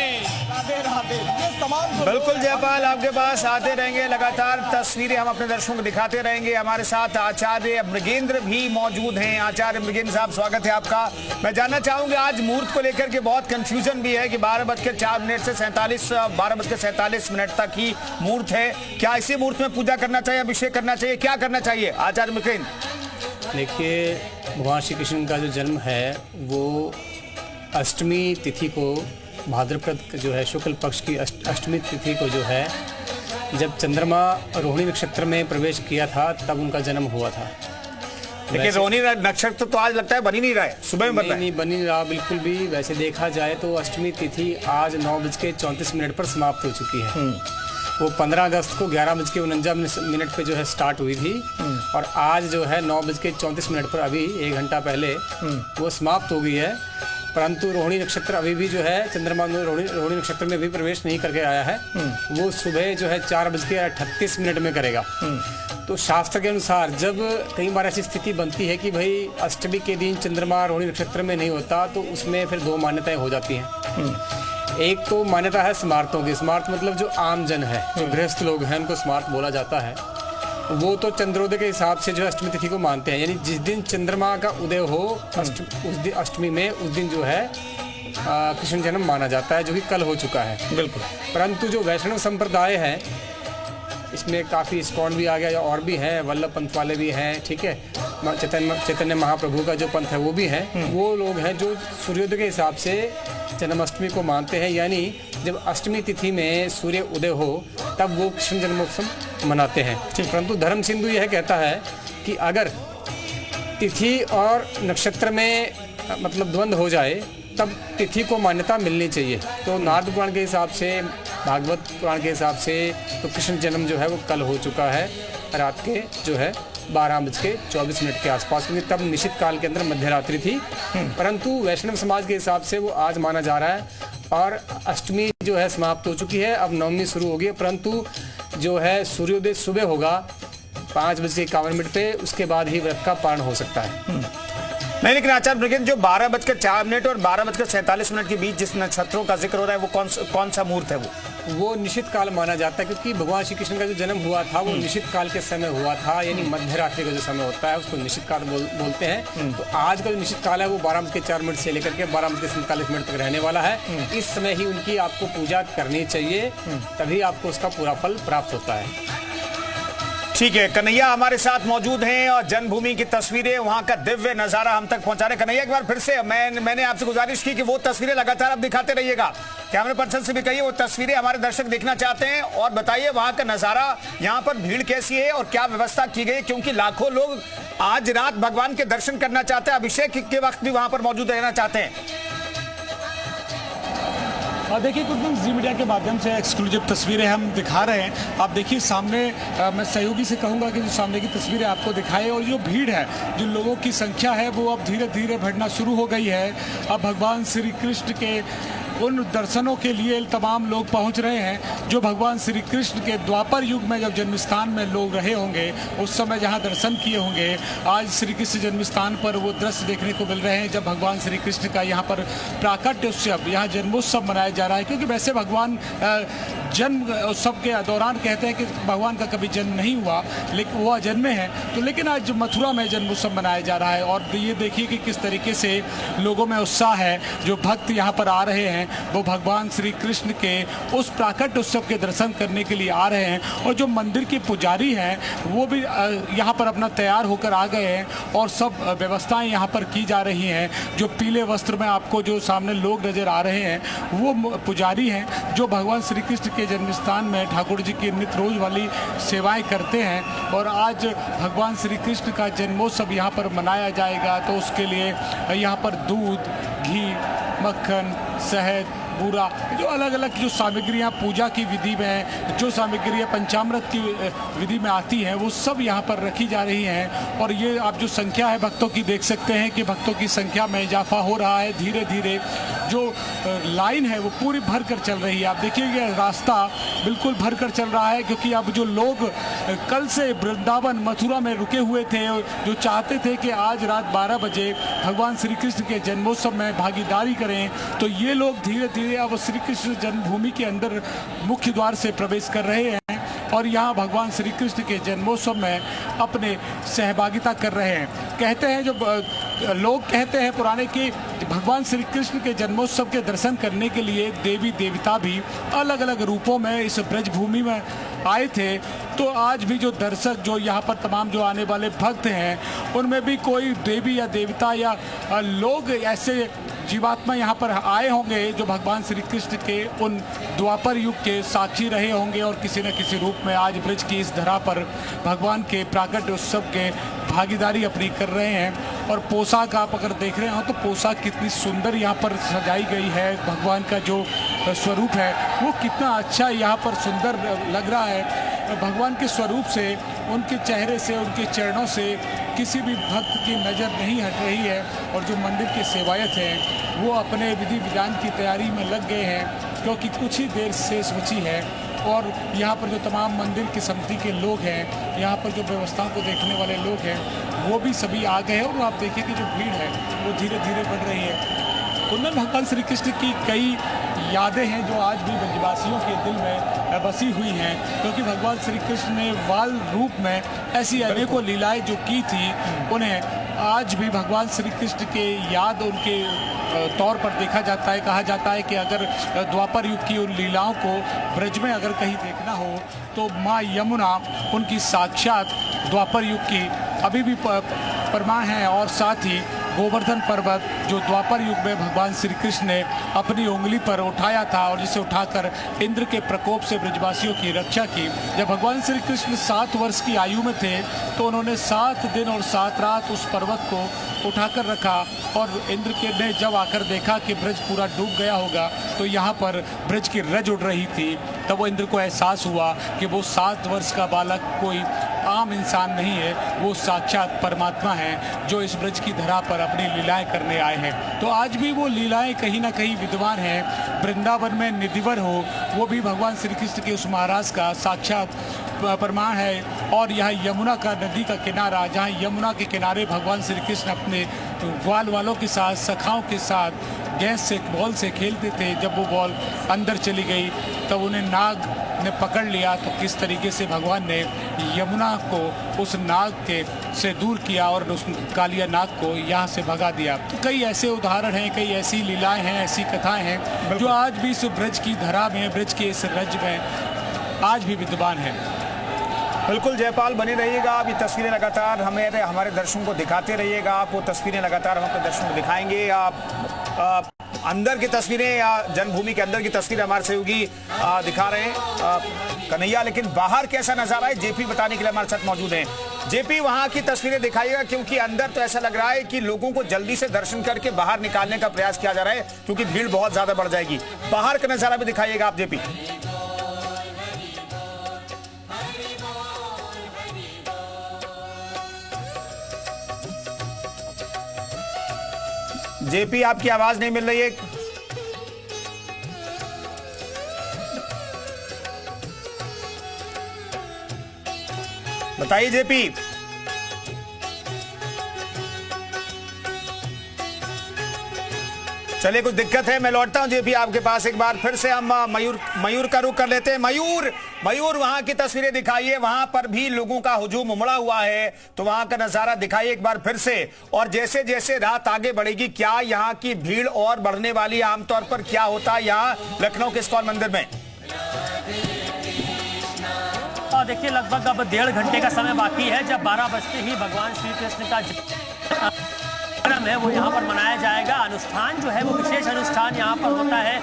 राधे राधे। ये तमाम बिल्कुल जयपाल, आपके पास आते रहेंगे लगातार तस्वीरें, हम अपने दर्शकों को दिखाते रहेंगे। हमारे साथ आचार्य मृगेंद्र भी मौजूद हैं। आचार्य मृगेंद्र साहब, स्वागत है आपका। मैं जानना चाहूंगा, आज मुहूर्त को लेकर के बहुत कंफ्यूजन भी है कि 12:04 से 12:47 तक ही मुहूर्त है। क्या इसी मुहूर्त में पूजा करना चाहिए, अभिषेक करना चाहिए, क्या करना चाहिए आचार्य मृगेंद्र? देखिए, भगवान श्री कृष्ण का जो जन्म है वो अष्टमी तिथि को, भाद्रपद जो है शुक्ल पक्ष की अष्टमी तिथि को जो है, जब चंद्रमा रोहिणी नक्षत्र में प्रवेश किया था तब उनका जन्म हुआ था। लेकिन रोहिणी नक्षत्र तो आज लगता है बन ही नहीं रहा है, सुबह में बन रहा है। नहीं बन ही रहा बिल्कुल भी। वैसे देखा जाए तो अष्टमी तिथि आज 9:34 पर समाप्त हो चुकी है। वो 15 अगस्त को 11:49 पे जो है स्टार्ट हुई थी और आज जो है 9:34 पर, अभी 1 घंटा पहले वो समाप्त हो गई है। परंतु रोहिणी नक्षत्र अभी भी जो है, चंद्रमा रोहिणी नक्षत्र में भी प्रवेश नहीं करके आया है। वो सुबह जो है 4:38 में करेगा। तो शास्त्र के अनुसार जब कई बार ऐसी स्थिति बनती है कि भाई अष्टमी के दिन चंद्रमा रोहिणी नक्षत्र में नहीं होता, तो उसमें फिर 2 मान्यताएं हो जाती हैं। एक तो मान्यता है स्मार्तों की। स्मार्त मतलब जो आम जन है, जो गृहस्थ लोग हैं, उनको स्मार्त बोला जाता है। वो तो चंद्रोदय के हिसाब से जो है अष्टमी तिथि को मानते हैं, यानी जिस दिन चंद्रमा का उदय हो उस दिन अष्टमी में, उस दिन जो है कृष्ण जन्म माना जाता है, जो कि कल हो चुका है। बिल्कुल। परंतु जो वैष्णव संप्रदाय है, इसमें काफ़ी इस्कॉन भी आ गया और भी हैं, वल्लभ पंथ वाले भी हैं, ठीक है, चैतन्य महाप्रभु का जो पंथ है वो भी है। वो लोग हैं जो सूर्योदय के हिसाब से जन्माष्टमी को मानते हैं, यानी जब अष्टमी तिथि में सूर्य उदय हो तब वो कृष्ण जन्मोत्सव मनाते हैं। परंतु धर्म सिंधु यह कहता है कि अगर तिथि और नक्षत्र में मतलब द्वंद्व हो जाए तब तिथि को मान्यता मिलनी चाहिए। तो नारद पुराण के हिसाब से, भागवत पुराण के हिसाब से तो कृष्ण जन्म जो है वो कल हो चुका है, रात के जो है 12:24 के आसपास, क्योंकि तब निश्चित काल के अंदर मध्य रात्रि थी। परंतु वैष्णव समाज के हिसाब से वो आज माना जा रहा है और अष्टमी जो है समाप्त हो चुकी है, अब नवमी शुरू होगी। परंतु जो है सूर्योदय सुबह होगा 5:51 पे, उसके बाद ही व्रत का पारण हो सकता है। नहीं, लेकिन आचार्य मृगेंद्र, जो 12:04 और 12:47 के बीच जिस नक्षत्रों का जिक्र हो रहा है वो कौन सा मुहूर्त है? वो निश्चित काल माना जाता है, क्योंकि भगवान श्री कृष्ण का जो जन्म हुआ था वो निश्चित काल के समय हुआ था, यानी मध्य रात्रि का जो समय होता है उसको निश्चित काल बोलते हैं। तो आज का जो निश्चित काल है वो 12:04 से लेकर के 12:47 तक रहने वाला है। इस समय ही उनकी आपको पूजा करनी चाहिए, तभी आपको उसका पूरा फल प्राप्त होता है। ठीक है, कन्हैया हमारे साथ मौजूद हैं और जन्मभूमि की तस्वीरें, वहां का दिव्य नजारा हम तक पहुंचा रहे। कन्हैया, एक बार फिर से मैंने आपसे गुजारिश की कि वो तस्वीरें लगातार आप दिखाते रहिएगा, कैमरे पर्सन से भी कहिए वो तस्वीरें हमारे दर्शक देखना चाहते हैं। और बताइए वहां का नजारा, यहाँ पर भीड़ कैसी है और क्या व्यवस्था की गई, क्योंकि लाखों लोग आज रात भगवान के दर्शन करना चाहते हैं, अभिषेक के वक्त भी वहां पर मौजूद रहना चाहते हैं। और देखिए कुछ दिन जी मीडिया के माध्यम से एक्सक्लूसिव तस्वीरें हम दिखा रहे हैं। आप देखिए सामने, मैं सहयोगी से कहूँगा कि जो सामने की तस्वीरें आपको दिखाएं, और जो भीड़ है, जो लोगों की संख्या है वो अब धीरे धीरे बढ़ना शुरू हो गई है। अब भगवान श्री कृष्ण के उन दर्शनों के लिए तमाम लोग पहुंच रहे हैं जो भगवान श्री कृष्ण के द्वापर युग में जब जन्म स्थान में लोग रहे होंगे, उस समय जहां दर्शन किए होंगे, आज श्री कृष्ण जन्म स्थान पर वो दृश्य देखने को मिल रहे हैं जब भगवान श्री कृष्ण का यहाँ पर प्राकट्य उत्सव, यहाँ जन्मोत्सव मनाया जा रहा है। क्योंकि वैसे भगवान जन्म उत्सव के दौरान कहते हैं कि भगवान का कभी जन्म नहीं हुआ, लेकिन वो जन्मे हैं, तो लेकिन आज मथुरा में जन्मोत्सव मनाया जा रहा है। और ये देखिए कि किस तरीके से लोगों में उत्साह है, जो भक्त यहाँ पर आ रहे हैं वो भगवान श्री कृष्ण के उस प्राकट्य उत्सव के दर्शन करने के लिए आ रहे हैं। और जो मंदिर के पुजारी हैं वो भी यहाँ पर अपना तैयार होकर आ गए हैं और सब व्यवस्थाएं यहाँ पर की जा रही हैं। जो पीले वस्त्र में आपको जो सामने लोग नजर आ रहे हैं वो पुजारी हैं जो भगवान श्री कृष्ण के जन्म स्थान में ठाकुर जी की नित्य रोज वाली सेवाएं करते हैं। और आज भगवान श्री कृष्ण का जन्मोत्सव यहाँ पर मनाया जाएगा, तो उसके लिए यहाँ पर दूध, घी, मक्खन, शहद, बूरा, जो अलग अलग जो सामग्रियाँ पूजा की विधि में, जो सामग्रियाँ पंचामृत की विधि में आती हैं, वो सब यहाँ पर रखी जा रही हैं। और ये आप जो संख्या है भक्तों की देख सकते हैं कि भक्तों की संख्या में इजाफा हो रहा है धीरे धीरे। जो लाइन है वो पूरी भर कर चल रही है। आप देखिए ये रास्ता बिल्कुल भर कर चल रहा है, क्योंकि अब जो लोग कल से वृंदावन मथुरा में रुके हुए थे, जो चाहते थे कि आज रात 12 बजे भगवान श्री कृष्ण के जन्मोत्सव में भागीदारी करें, तो ये लोग धीरे धीरे अब श्री कृष्ण जन्मभूमि के अंदर मुख्य द्वार से प्रवेश कर रहे हैं और यहाँ भगवान श्री कृष्ण के जन्मोत्सव में अपने सहभागिता कर रहे हैं। कहते हैं, जो लोग कहते हैं पुराने कि भगवान श्री कृष्ण के जन्मोत्सव के दर्शन करने के लिए देवी देवता भी अलग अलग रूपों में इस ब्रजभूमि में आए थे। तो आज भी जो दर्शक, जो यहाँ पर तमाम जो आने वाले भक्त हैं, उनमें भी कोई देवी या देवता या लोग ऐसे जीवात्मा यहाँ पर आए होंगे जो भगवान श्री कृष्ण के उन द्वापर युग के साक्षी रहे होंगे और किसी न किसी रूप में आज ब्रज की इस धरा पर भगवान के प्राकट्य उत्सव के भागीदारी अपनी कर रहे हैं। और पोशाक आप अगर देख रहे हो तो पोशाक कितनी सुंदर यहाँ पर सजाई गई है, भगवान का जो स्वरूप है वो कितना अच्छा यहाँ पर सुंदर लग रहा है। भगवान के स्वरूप से, उनके चेहरे से, उनके चरणों से किसी भी भक्त की नज़र नहीं हट रही है। और जो मंदिर के सेवायत हैं वो अपने विधि विधान की तैयारी में लग गए हैं, क्योंकि कुछ ही देर शेष बची है। और यहाँ पर जो तमाम मंदिर की समिति के लोग हैं, यहाँ पर जो व्यवस्थाओं को देखने वाले लोग हैं, वो भी सभी आ गए हैं। और आप देखिए कि जो भीड़ है वो धीरे धीरे बढ़ रही है। कुंदन, भगवान श्री कृष्ण की कई यादें हैं जो आज भी ब्रजवासियों के दिल में बसी हुई हैं, क्योंकि भगवान श्री कृष्ण ने बाल रूप में ऐसी अनेकों लीलाएं जो की थी, उन्हें आज भी भगवान श्री कृष्ण के याद उनके तौर पर देखा जाता है। कहा जाता है कि अगर द्वापर युग की उन लीलाओं को ब्रज में अगर कहीं देखना हो तो माँ यमुना उनकी साक्षात द्वापर युग की अभी भी प्रमाण है। और साथ ही गोवर्धन पर्वत जो द्वापर युग में भगवान श्री कृष्ण ने अपनी उंगली पर उठाया था और जिसे उठाकर इंद्र के प्रकोप से ब्रजवासियों की रक्षा की। जब भगवान श्री कृष्ण 7 वर्ष की आयु में थे तो उन्होंने 7 दिन और 7 रात उस पर्वत को उठाकर रखा। और इंद्र के ने जब आकर देखा कि ब्रज पूरा डूब गया होगा तो यहाँ पर ब्रज की रज उड़ रही थी, तब वो इंद्र को एहसास हुआ कि वो 7 वर्ष का बालक कोई आम इंसान नहीं है, वो साक्षात परमात्मा है जो इस ब्रज की धरा पर अपनी लीलाएं करने आए हैं। तो आज भी वो लीलाएं कहीं ना कहीं विद्यमान हैं। वृंदावन में निधिवर हो, वो भी भगवान श्री कृष्ण के उस महाराज का साक्षात प्रमाण है। और यहाँ यमुना का नदी का किनारा, जहाँ यमुना के किनारे भगवान श्री कृष्ण अपने ग्वाल वालों के साथ, सखाओं के साथ गैस से, बॉल से खेलते थे। जब वो बॉल अंदर चली गई तब उन्हें नाग ने पकड़ लिया, तो किस तरीके से भगवान ने यमुना को उस नाग के से दूर किया और उस कालिया नाग को यहाँ से भगा दिया। तो कई ऐसे उदाहरण हैं, कई ऐसी लीलाएं हैं, ऐसी कथाएं हैं जो आज भी इस ब्रज की धरा में, ब्रज के इस रज में आज भी विद्यमान है। बिल्कुल जयपाल, बने रहिएगा। आप ये तस्वीरें लगातार हमारे दर्शकों को दिखाते रहिएगा। आप वो तस्वीरें लगातार हम अपने दर्शकों को दिखाएंगे। आप अंदर की तस्वीरें या जन्मभूमि के अंदर की तस्वीरें हमारे सहयोगी दिखा रहे हैं कन्हैया, लेकिन बाहर कैसा नजारा है जेपी बताने के लिए हमारे साथ मौजूद हैं। जेपी, वहां की तस्वीरें दिखाइएगा, क्योंकि अंदर तो ऐसा लग रहा है कि लोगों को जल्दी से दर्शन करके बाहर निकालने का प्रयास किया जा रहा है, क्योंकि भीड़ बहुत ज्यादा बढ़ जाएगी। बाहर का नजारा भी दिखाइएगा आप जेपी। जेपी, आपकी आवाज नहीं मिल रही है। बताइए जेपी। चलिए कुछ दिक्कत है, मैं लौटता हूं जेपी आपके पास एक बार फिर से। हम मयूर का रुख कर लेते हैं। मयूर वहां की तस्वीरें दिखाइए, वहां पर भी लोगों का हुजूम उमड़ा हुआ है, तो वहां का नजारा दिखाइए एक बार फिर से। और जैसे जैसे रात आगे बढ़ेगी, क्या यहाँ की भीड़ और बढ़ने वाली, आमतौर पर क्या होता है यहाँ लखनऊ के इस्कॉन मंदिर में? देखिए लगभग अब 1.5 घंटे का समय बाकी है, जब 12 बजते ही भगवान श्री कृष्ण का है वो यहाँ पर मनाया जाएगा। अनुष्ठान जो है वो विशेष अनुष्ठान यहाँ पर होता है।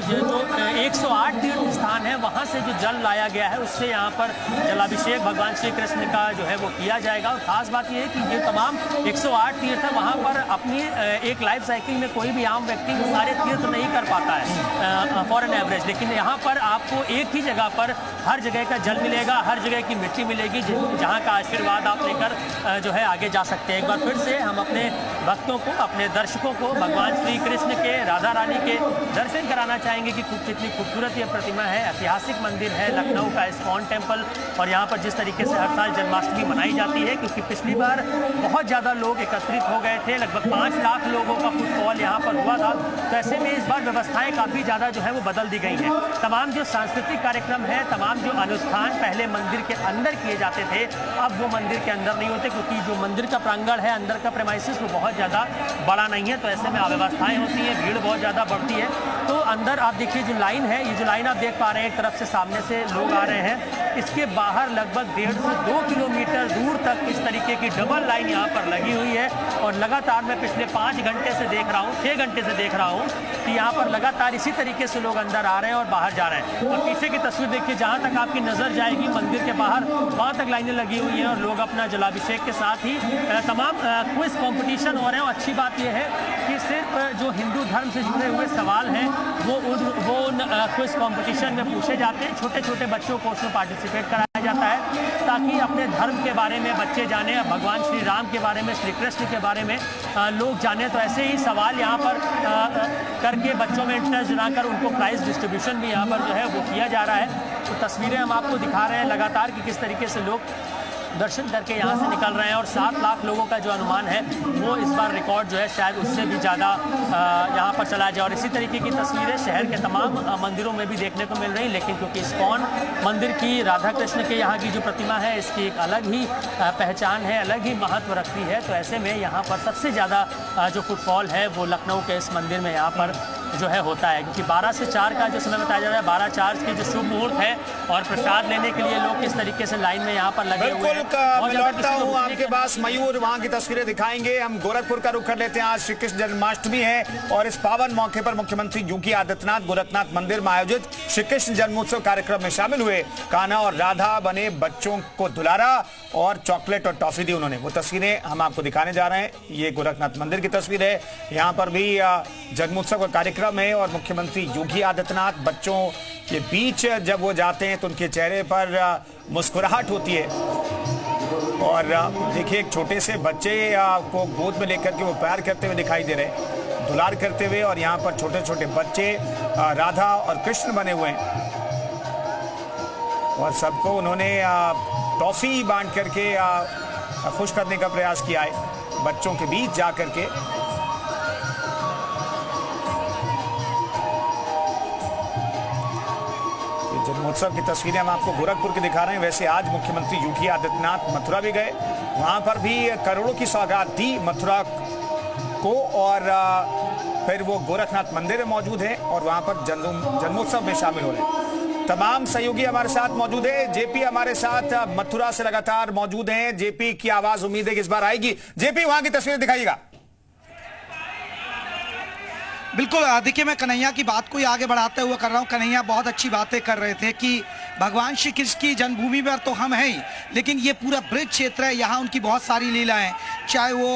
जो 108 तीर्थ स्थान है वहाँ से जो जल लाया गया है उससे यहाँ पर जलाभिषेक भगवान श्री कृष्ण का जो है वो किया जाएगा। और खास बात ये है कि ये तमाम 108 तीर्थ है, वहाँ पर अपनी एक लाइफ साइकिल में कोई भी आम व्यक्ति वो सारे तीर्थ नहीं कर पाता है फॉर एन एवरेज, लेकिन यहाँ पर आपको एक ही जगह पर हर जगह का जल मिलेगा, हर जगह की मिट्टी मिलेगी, जहाँ का आशीर्वाद आप लेकर जो है आगे जा सकते हैं। एक बार फिर से हम अपने भक्तों को, अपने दर्शकों को भगवान श्री कृष्ण के, राधा रानी के दर्शन कराना चाहेंगे कि कितनी खूबसूरत ये प्रतिमा है। ऐतिहासिक मंदिर है लखनऊ का इस्कॉन टेम्पल, और यहाँ पर जिस तरीके से हर साल जन्माष्टमी मनाई जाती है, क्योंकि पिछली बार बहुत ज़्यादा लोग एकत्रित हो गए थे, लगभग 5 लाख लोगों का फुटफॉल यहाँ पर हुआ था। तो ऐसे में इस बार व्यवस्थाएं काफ़ी ज़्यादा जो है वो बदल दी गई हैं। तमाम जो सांस्कृतिक कार्यक्रम है, तमाम जो अनुष्ठान पहले मंदिर के अंदर किए जाते थे, अब वो मंदिर के अंदर नहीं होते, क्योंकि जो मंदिर का प्रांगण है, अंदर का प्रेमाइसिस वो बहुत ज़्यादा बड़ा नहीं है। तो ऐसे में अव्यवस्थाएं होती हैं, भीड़ बहुत ज़्यादा बढ़ती है। तो अंदर आप देखिए जो लाइन है, ये जो लाइन आप देख पा रहे हैं, एक तरफ से सामने से लोग आ रहे हैं, इसके बाहर लगभग 1.5 से 2 किलोमीटर दूर तक इस तरीके की डबल लाइन यहाँ पर लगी हुई है। और लगातार मैं पिछले 5 घंटे से देख रहा हूँ, 6 घंटे से देख रहा हूँ कि यहाँ पर लगातार इसी तरीके से लोग अंदर आ रहे हैं और बाहर जा रहे हैं। और पीछे की तस्वीर देखिए, जहाँ तक आपकी नज़र जाएगी मंदिर के बाहर, वहाँ तक लाइनें लगी हुई हैं और लोग अपना जलाभिषेक के साथ ही तमाम क्विज कॉम्पिटिशन हो रहे हैं। और अच्छी बात यह है कि सिर्फ जो हिंदू धर्म से जुड़े हुए सवाल हैं वो उन क्विज कॉम्पिटिशन में पूछे जाते हैं। छोटे छोटे बच्चों को उसमें पार्टिसिपेट कराया जाता है, ताकि अपने धर्म के बारे में बच्चे जाने, भगवान श्री राम के बारे में, श्री कृष्ण के बारे में लोग जाने। तो ऐसे ही सवाल यहाँ पर करके बच्चों में इंटरेस्ट जलाकर उनको प्राइज डिस्ट्रीब्यूशन भी यहाँ पर जो है वो किया जा रहा है। तो तस्वीरें हम आपको दिखा रहे हैं लगातार कि किस तरीके से लोग दर्शन करके यहाँ से निकल रहे हैं। और 7 लाख लोगों का जो अनुमान है वो इस बार रिकॉर्ड जो है शायद उससे भी ज़्यादा यहाँ पर चला जाए। और इसी तरीके की तस्वीरें शहर के तमाम मंदिरों में भी देखने को मिल रही, लेकिन क्योंकि इस्कॉन मंदिर की राधा कृष्ण के यहाँ की जो प्रतिमा है इसकी एक अलग ही पहचान है, अलग ही महत्व रखती है। तो ऐसे में यहाँ पर सबसे ज़्यादा जो फुटफॉल है वो लखनऊ के इस मंदिर में यहाँ पर जो है होता है, क्योंकि 12 से 4 का जो समय बताया जा रहा है, 12-4 की जो शुभ मुहूर्त है और प्रसाद लेने के लिए लोग किस तरीके से लाइन में यहाँ पर लगे हुए हैं। मैं लौटता हूँ आपके पास मयूर, वहाँ की तस्वीरें दिखाएंगे। हम गोरखपुर का रुख कर लेते हैं। आज श्री कृष्ण जन्माष्टमी है और इस पावन मौके पर मुख्यमंत्री योगी आदित्यनाथ गोरखनाथ मंदिर में आयोजित श्री कृष्ण जन्मोत्सव कार्यक्रम में शामिल हुए। कान्हा और राधा बने बच्चों को दुलारा और चॉकलेट और टॉफी दी उन्होंने। वो तस्वीरें हम आपको दिखाने जा रहे हैं। ये गोरखनाथ मंदिर की तस्वीर है। यहाँ पर भी जन्मोत्सव का कार्यक्रम है और मुख्यमंत्री योगी आदित्यनाथ बच्चों के बीच जब वो जाते हैं तो उनके चेहरे पर मुस्कुराहट होती है। और देखिए एक छोटे से बच्चे को गोद में लेकर के वो प्यार करते हुए दिखाई दे रहे हैं, दुलार करते हुए। और यहाँ पर छोटे छोटे बच्चे राधा और कृष्ण बने हुए हैं और सबको उन्होंने टॉफी बांट करके खुश करने का प्रयास किया है बच्चों के बीच जा करके। जन्मोत्सव की तस्वीरें हम आपको गोरखपुर की दिखा रहे हैं। वैसे आज मुख्यमंत्री योगी आदित्यनाथ मथुरा भी गए, वहां पर भी करोड़ों की सौगात दी मथुरा को। और फिर वो गोरखनाथ मंदिर में मौजूद है और वहां पर जन्मोत्सव में शामिल हो रहे हैं। तमाम सहयोगी हमारे साथ मौजूद है। जेपी हमारे साथ मथुरा से लगातार मौजूद हैं। जेपी की आवाज उम्मीद है कि इस बार आएगी। जेपी वहां की तस्वीरें दिखाइएगा। बिल्कुल, देखिए मैं कन्हैया की बात को ही आगे बढ़ाते हुए कर रहा हूँ। कन्हैया बहुत अच्छी बातें कर रहे थे कि भगवान श्री कृष्ण की जन्मभूमि पर तो हम हैं ही, लेकिन ये पूरा ब्रिज क्षेत्र है, यहाँ उनकी बहुत सारी लीलाएं, चाहे वो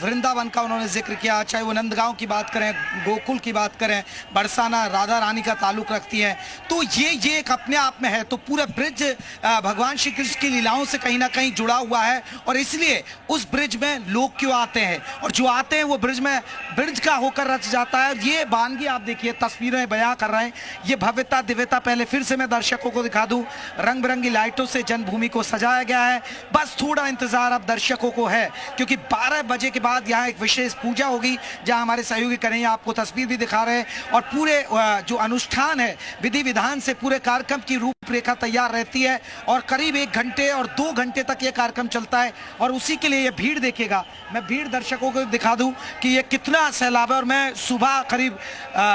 वृंदावन का उन्होंने जिक्र किया, चाहे वो नंदगांव की बात करें, गोकुल की बात करें, बरसाना राधा रानी का ताल्लुक रखती है। तो ये एक अपने आप में है। तो पूरा ब्रिज भगवान श्री कृष्ण की लीलाओं से कहीं ना कहीं जुड़ा हुआ है और इसलिए उस ब्रिज में लोग क्यों आते हैं और जो आते हैं वो ब्रिज का होकर रच जाता होता है। ये वानगी आप देखिए, तस्वीरें बयां कर रहे हैं, ये भव्यता दिव्यता। पहले फिर से मैं दर्शकों को दिखा दूं, रंग बिरंगी लाइटों से जन्मभूमि को सजाया गया है। बस थोड़ा इंतजार अब दर्शकों को है, क्योंकि 12 बजे के बाद यहाँ एक विशेष पूजा होगी, जहाँ हमारे सहयोगी करेंगे, आपको तस्वीर भी दिखा रहे हैं। और पूरे जो अनुष्ठान है, विधि विधान से पूरे कार्यक्रम की रूपरेखा तैयार रहती है, और करीब 1 घंटे और 2 घंटे तक ये कार्यक्रम चलता है। और उसी के लिए ये भीड़ देखिएगा, मैं भीड़ दर्शकों को दिखा दूं कि ये कितना सैलाब है। और मैं सुबह करीब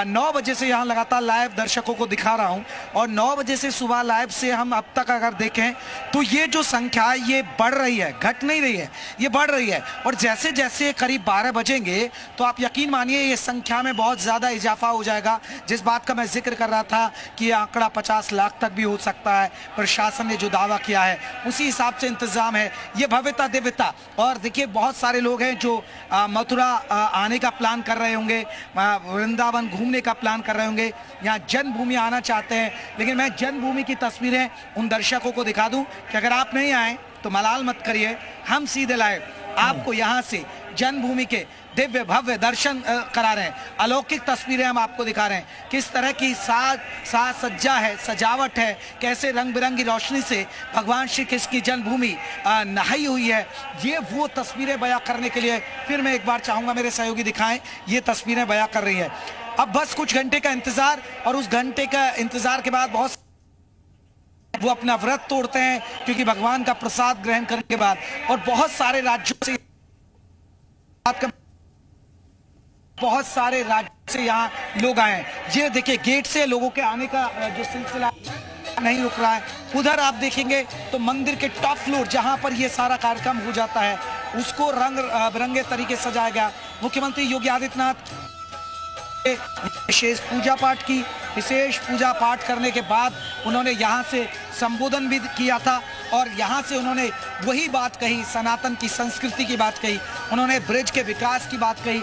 9 बजे से यहाँ लगातार लाइव दर्शकों को दिखा रहा हूँ, और 9 बजे से सुबह लाइव से हम अब तक अगर देखें तो ये जो संख्या है ये बढ़ रही है, घट नहीं रही है, ये बढ़ रही है। और जैसे जैसे करीब 12 बजेंगे तो आप यकीन मानिए ये संख्या में बहुत ज़्यादा इजाफा हो जाएगा। जिस बात का मैं जिक्र कर रहा था कि ये आंकड़ा 50 लाख तक भी हो सकता है, प्रशासन ने जो दावा किया है उसी हिसाब से इंतजाम है। ये भव्यता दिव्यता। और देखिए बहुत सारे लोग हैं जो मथुरा आने का प्लान कर रहे होंगे, वृंदावन घूमने का प्लान कर रहे होंगे, यहाँ जन्मभूमि आना चाहते हैं। लेकिन मैं जन्मभूमि की तस्वीरें उन दर्शकों को दिखा दूं कि अगर आप नहीं आए तो मलाल मत करिए, हम सीधे लाइव आपको यहाँ से जन्मभूमि के दिव्य भव्य दर्शन करा रहे हैं। अलौकिक तस्वीरें हम आपको दिखा रहे हैं, किस तरह की साज सज्जा है, सजावट है, कैसे रंग बिरंगी रोशनी से भगवान श्री कृष्ण की जन्मभूमि नहाई हुई है। ये वो तस्वीरें बयां करने के लिए फिर मैं एक बार चाहूँगा मेरे सहयोगी दिखाएं, ये तस्वीरें बयां कर रही है। अब बस कुछ घंटे का इंतज़ार, और उस घंटे का इंतज़ार के बाद बहुत वो अपना व्रत तोड़ते हैं, क्योंकि भगवान का प्रसाद ग्रहण करने के बाद। और बहुत सारे राज्यों से यहाँ लोग आए हैं। ये देखिए गेट से लोगों के आने का जो सिलसिला नहीं रुक रहा है। उधर आप देखेंगे तो मंदिर के टॉप फ्लोर जहां पर ये सारा कार्यक्रम हो जाता है, उसको रंग बिरंगे तरीके से सजाया गया। मुख्यमंत्री योगी आदित्यनाथ विशेष पूजा पाठ की, विशेष पूजा पाठ करने के बाद उन्होंने यहाँ से संबोधन भी किया था, और यहाँ से उन्होंने वही बात कही, सनातन की संस्कृति की बात कही, उन्होंने ब्रिज के विकास की बात कही,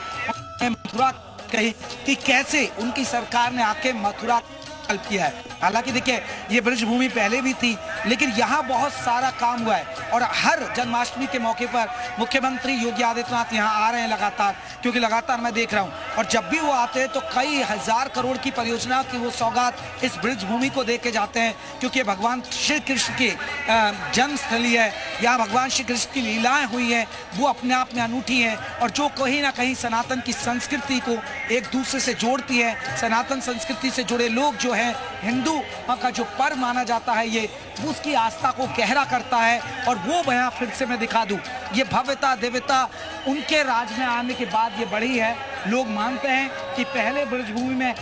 मथुरा कही कि कैसे उनकी सरकार ने आके मथुरा कल्प किया है। हालांकि देखिए ये ब्रिज भूमि पहले भी थी, लेकिन यहाँ बहुत सारा काम हुआ है। और हर जन्माष्टमी के मौके पर मुख्यमंत्री योगी आदित्यनाथ यहाँ आ रहे हैं लगातार, क्योंकि लगातार मैं देख रहा हूँ। और जब भी वो आते हैं तो कई हजार करोड़ की परियोजना की वो सौगात इस ब्रिज भूमि को दे के जाते हैं, क्योंकि भगवान श्री कृष्ण की जन्मस्थली है। यहाँ भगवान श्री कृष्ण की लीलाएं हुई हैं, वो अपने आप में अनूठी हैं, और जो कहीं ना कहीं सनातन की संस्कृति को एक दूसरे से जोड़ती है। सनातन संस्कृति से जुड़े लोग जो है, हिंदू का जो पर्व माना जाता है, ये उसकी आस्था को गहरा करता है। और वो यहाँ फिर से मैं दिखा दूं, ये भव्यता दिव्यता उनके राज में आने के बाद ये बढ़ी है। लोग मानते हैं कि पहले ब्रजभूमि में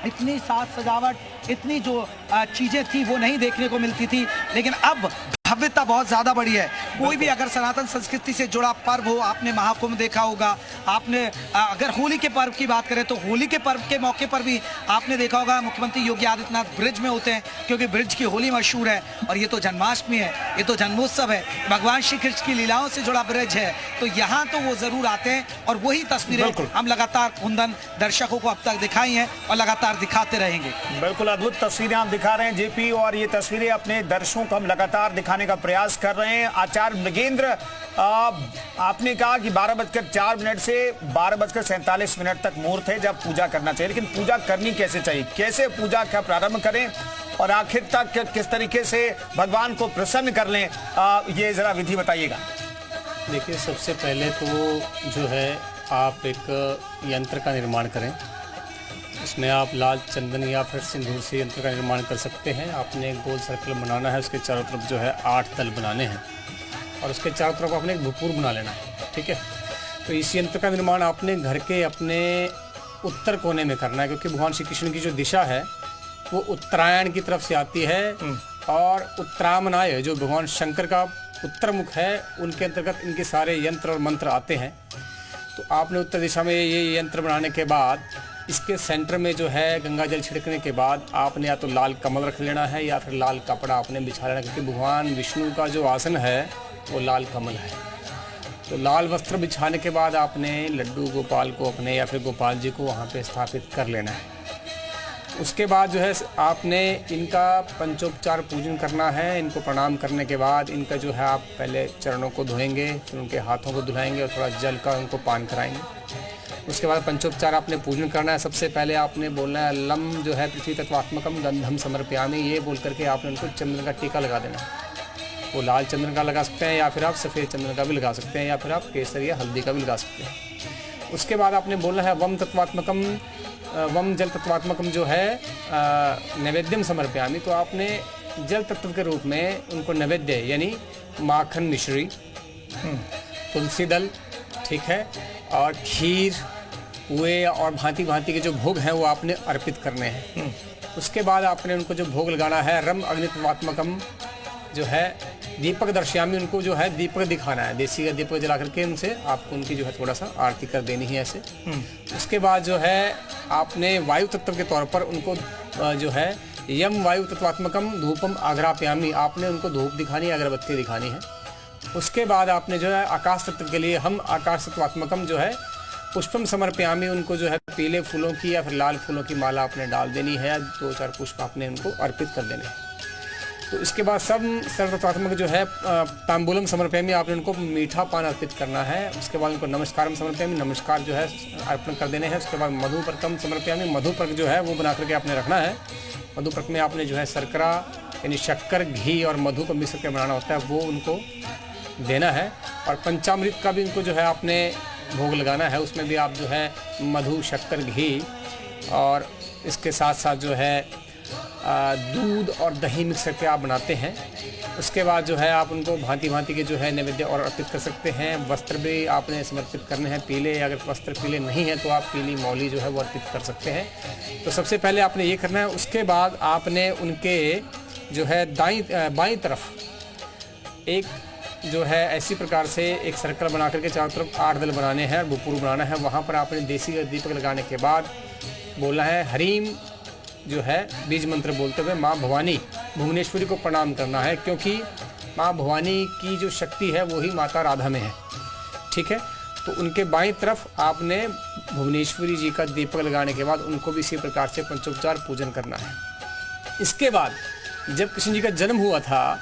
इतनी साज सजावट, इतनी जो चीजें थी वो नहीं देखने को मिलती थी, लेकिन अब भव्यता बहुत ज्यादा बढ़ी है। कोई भी अगर सनातन संस्कृति से जुड़ा पर्व हो, आपने महाकुंभ देखा होगा, आपने अगर होली के पर्व की बात करें तो होली के पर्व के मौके पर भी आपने देखा होगा मुख्यमंत्री योगी आदित्यनाथ ब्रिज में होते हैं, क्योंकि ब्रिज की होली मशहूर है। और ये तो जन्माष्टमी है, ये तो जन्मोत्सव है, भगवान श्री कृष्ण की लीलाओं से जुड़ा ब्रिज है, तो यहाँ तो वो जरूर आते हैं। और वही तस्वीरें हम लगातार कुंदन दर्शकों को अब तक दिखाई हैं और लगातार दिखाते रहेंगे। बिल्कुल अद्भुत तस्वीरें आप दिखा रहे हैं जेपी, और ये तस्वीरें अपने दर्शकों को हम लगातार दिखाने का प्रयास कर रहे हैं। आचार्य मृगेंद्र, आपने कहा कि 12:04 से 12:47 तक मुहूर्त है जब पूजा करना चाहिए, लेकिन पूजा करनी कैसे चाहिए, कैसे पूजा का प्रारंभ करें और आखिर तक किस तरीके से भगवान को प्रसन्न कर लें, ये जरा विधि बताइएगा। देखिए सबसे पहले तो जो है आप एक यंत्र का निर्माण करें। इसमें आप लाल चंदन या फिर सिंदूर से यंत्र का निर्माण कर सकते हैं। आपने एक गोल सर्कल बनाना है, उसके चारों तरफ जो है 8 तल बनाने हैं, और उसके चारों तरफ आपने एक भूपूर बना लेना है। ठीक है, तो इस यंत्र का निर्माण आपने घर के अपने उत्तर कोने में करना है, क्योंकि भगवान श्री कृष्ण की जो दिशा है वो उत्तरायण की तरफ से आती है, और उत्तरामनाय जो भगवान शंकर का उत्तर मुख है उनके अंतर्गत इनके सारे यंत्र और मंत्र आते हैं। तो आपने उत्तर दिशा में ये यंत्र बनाने के बाद इसके सेंटर में जो है गंगा जल छिड़कने के बाद आपने या तो लाल कमल रख लेना है या फिर लाल कपड़ा आपने बिछा लेना, क्योंकि भगवान विष्णु का जो आसन है वो लाल कमल है। तो लाल वस्त्र बिछाने के बाद आपने लड्डू गोपाल को अपने या फिर गोपाल जी को वहाँ पे स्थापित कर लेना है। उसके बाद जो है आपने इनका पंचोपचार पूजन करना है। इनको प्रणाम करने के बाद इनका जो है आप पहले चरणों को धोएंगे, फिर उनके हाथों को धुलाएंगे और थोड़ा जल का उनको पान कराएंगे। उसके बाद पंचोपचार आपने पूजन करना है। सबसे पहले आपने बोलना है लम जो है पृथ्वी तत्वात्मकम गंधम समर्पयामि, ये बोल करके आपने उनको चंदन का टीका लगा देना है। वो लाल चंदन का लगा सकते हैं या फिर आप सफ़ेद चंदन का भी लगा सकते हैं या फिर आप केसर या हल्दी का भी लगा सकते हैं। उसके बाद आपने बोलना है वम तत्वात्मकम, वम जल तत्वात्मकम जो है नैवेद्यम समर्पयामि, तो आपने जल तत्व के रूप में उनको नैवेद्य यानी माखन मिश्री, तुलसी दल, ठीक है, और खीर, पुए और भांति भांति के जो भोग हैं वो आपने अर्पित करने हैं। उसके बाद आपने उनको जो भोग लगाना है रम अग्नि तत्वात्मकम जो है दीपक दर्शयामी, उनको जो है दीपक दिखाना है, देसी का दीपक जला करके उनसे आपको उनकी जो है थोड़ा सा आरती कर देनी है ऐसे। उसके बाद जो है आपने वायु तत्व के तौर पर उनको जो है यम वायु तत्वात्मकम धूपम आग्राप्यामी, आपने उनको धूप दिखानी है, अगरबत्ती दिखानी है। उसके बाद आपने जो है आकाश तत्व के लिए हम आकाश तत्वात्मकम जो है पुष्पम समर्पयामी, उनको जो है पीले फूलों की या फिर लाल फूलों की माला आपने डाल देनी है, 2-4 पुष्प आपने उनको अर्पित कर देने हैं। तो इसके बाद सब सर्वतत्वात्मक जो है तांबूलम समर्पयामी, आपने उनको मीठा पान अर्पित करना है। उसके बाद उनको नमस्कारम समर्पयामी, नमस्कार जो है अर्पण कर देने हैं। उसके बाद मधुपर्कम समर्पयामी, मधुपर्क जो है वो बना करके आपने रखना है। मधुपर्क में आपने जो है शर्करा यानी शक्कर, घी और मधु को मिक्स करके बनाना होता है, वो उनको देना है। और पंचामृत का भी उनको जो है आपने भोग लगाना है, उसमें भी आप जो है मधु, शक्कर, घी और इसके साथ साथ जो है दूध और दही मिक्स करके आप बनाते हैं। उसके बाद जो है आप उनको भांति भांति के जो है नैवेद्य और अर्पित कर सकते हैं। वस्त्र भी आपने समर्पित करने हैं पीले, अगर वस्त्र पीले नहीं है तो आप पीली मौली जो है वो अर्पित कर सकते हैं। तो सबसे पहले आपने ये करना है। उसके बाद आपने उनके जो है बाईं तरफ एक जो है ऐसी प्रकार से एक सर्कल बना करके चारों तरफ 8 दल बनाने हैं और बुपुर बनाना है। वहाँ पर आपने देसी दीपक लगाने के बाद बोलना है हरीम जो है बीज मंत्र बोलते हुए माँ भवानी भुवनेश्वरी को प्रणाम करना है, क्योंकि माँ भवानी की जो शक्ति है वही माता राधा में है, ठीक है। तो उनके बाईं तरफ आपने भुवनेश्वरी जी का दीपक लगाने के बाद उनको भी इसी प्रकार से पंचोपचार पूजन करना है। इसके बाद जब कृष्ण जी का जन्म हुआ था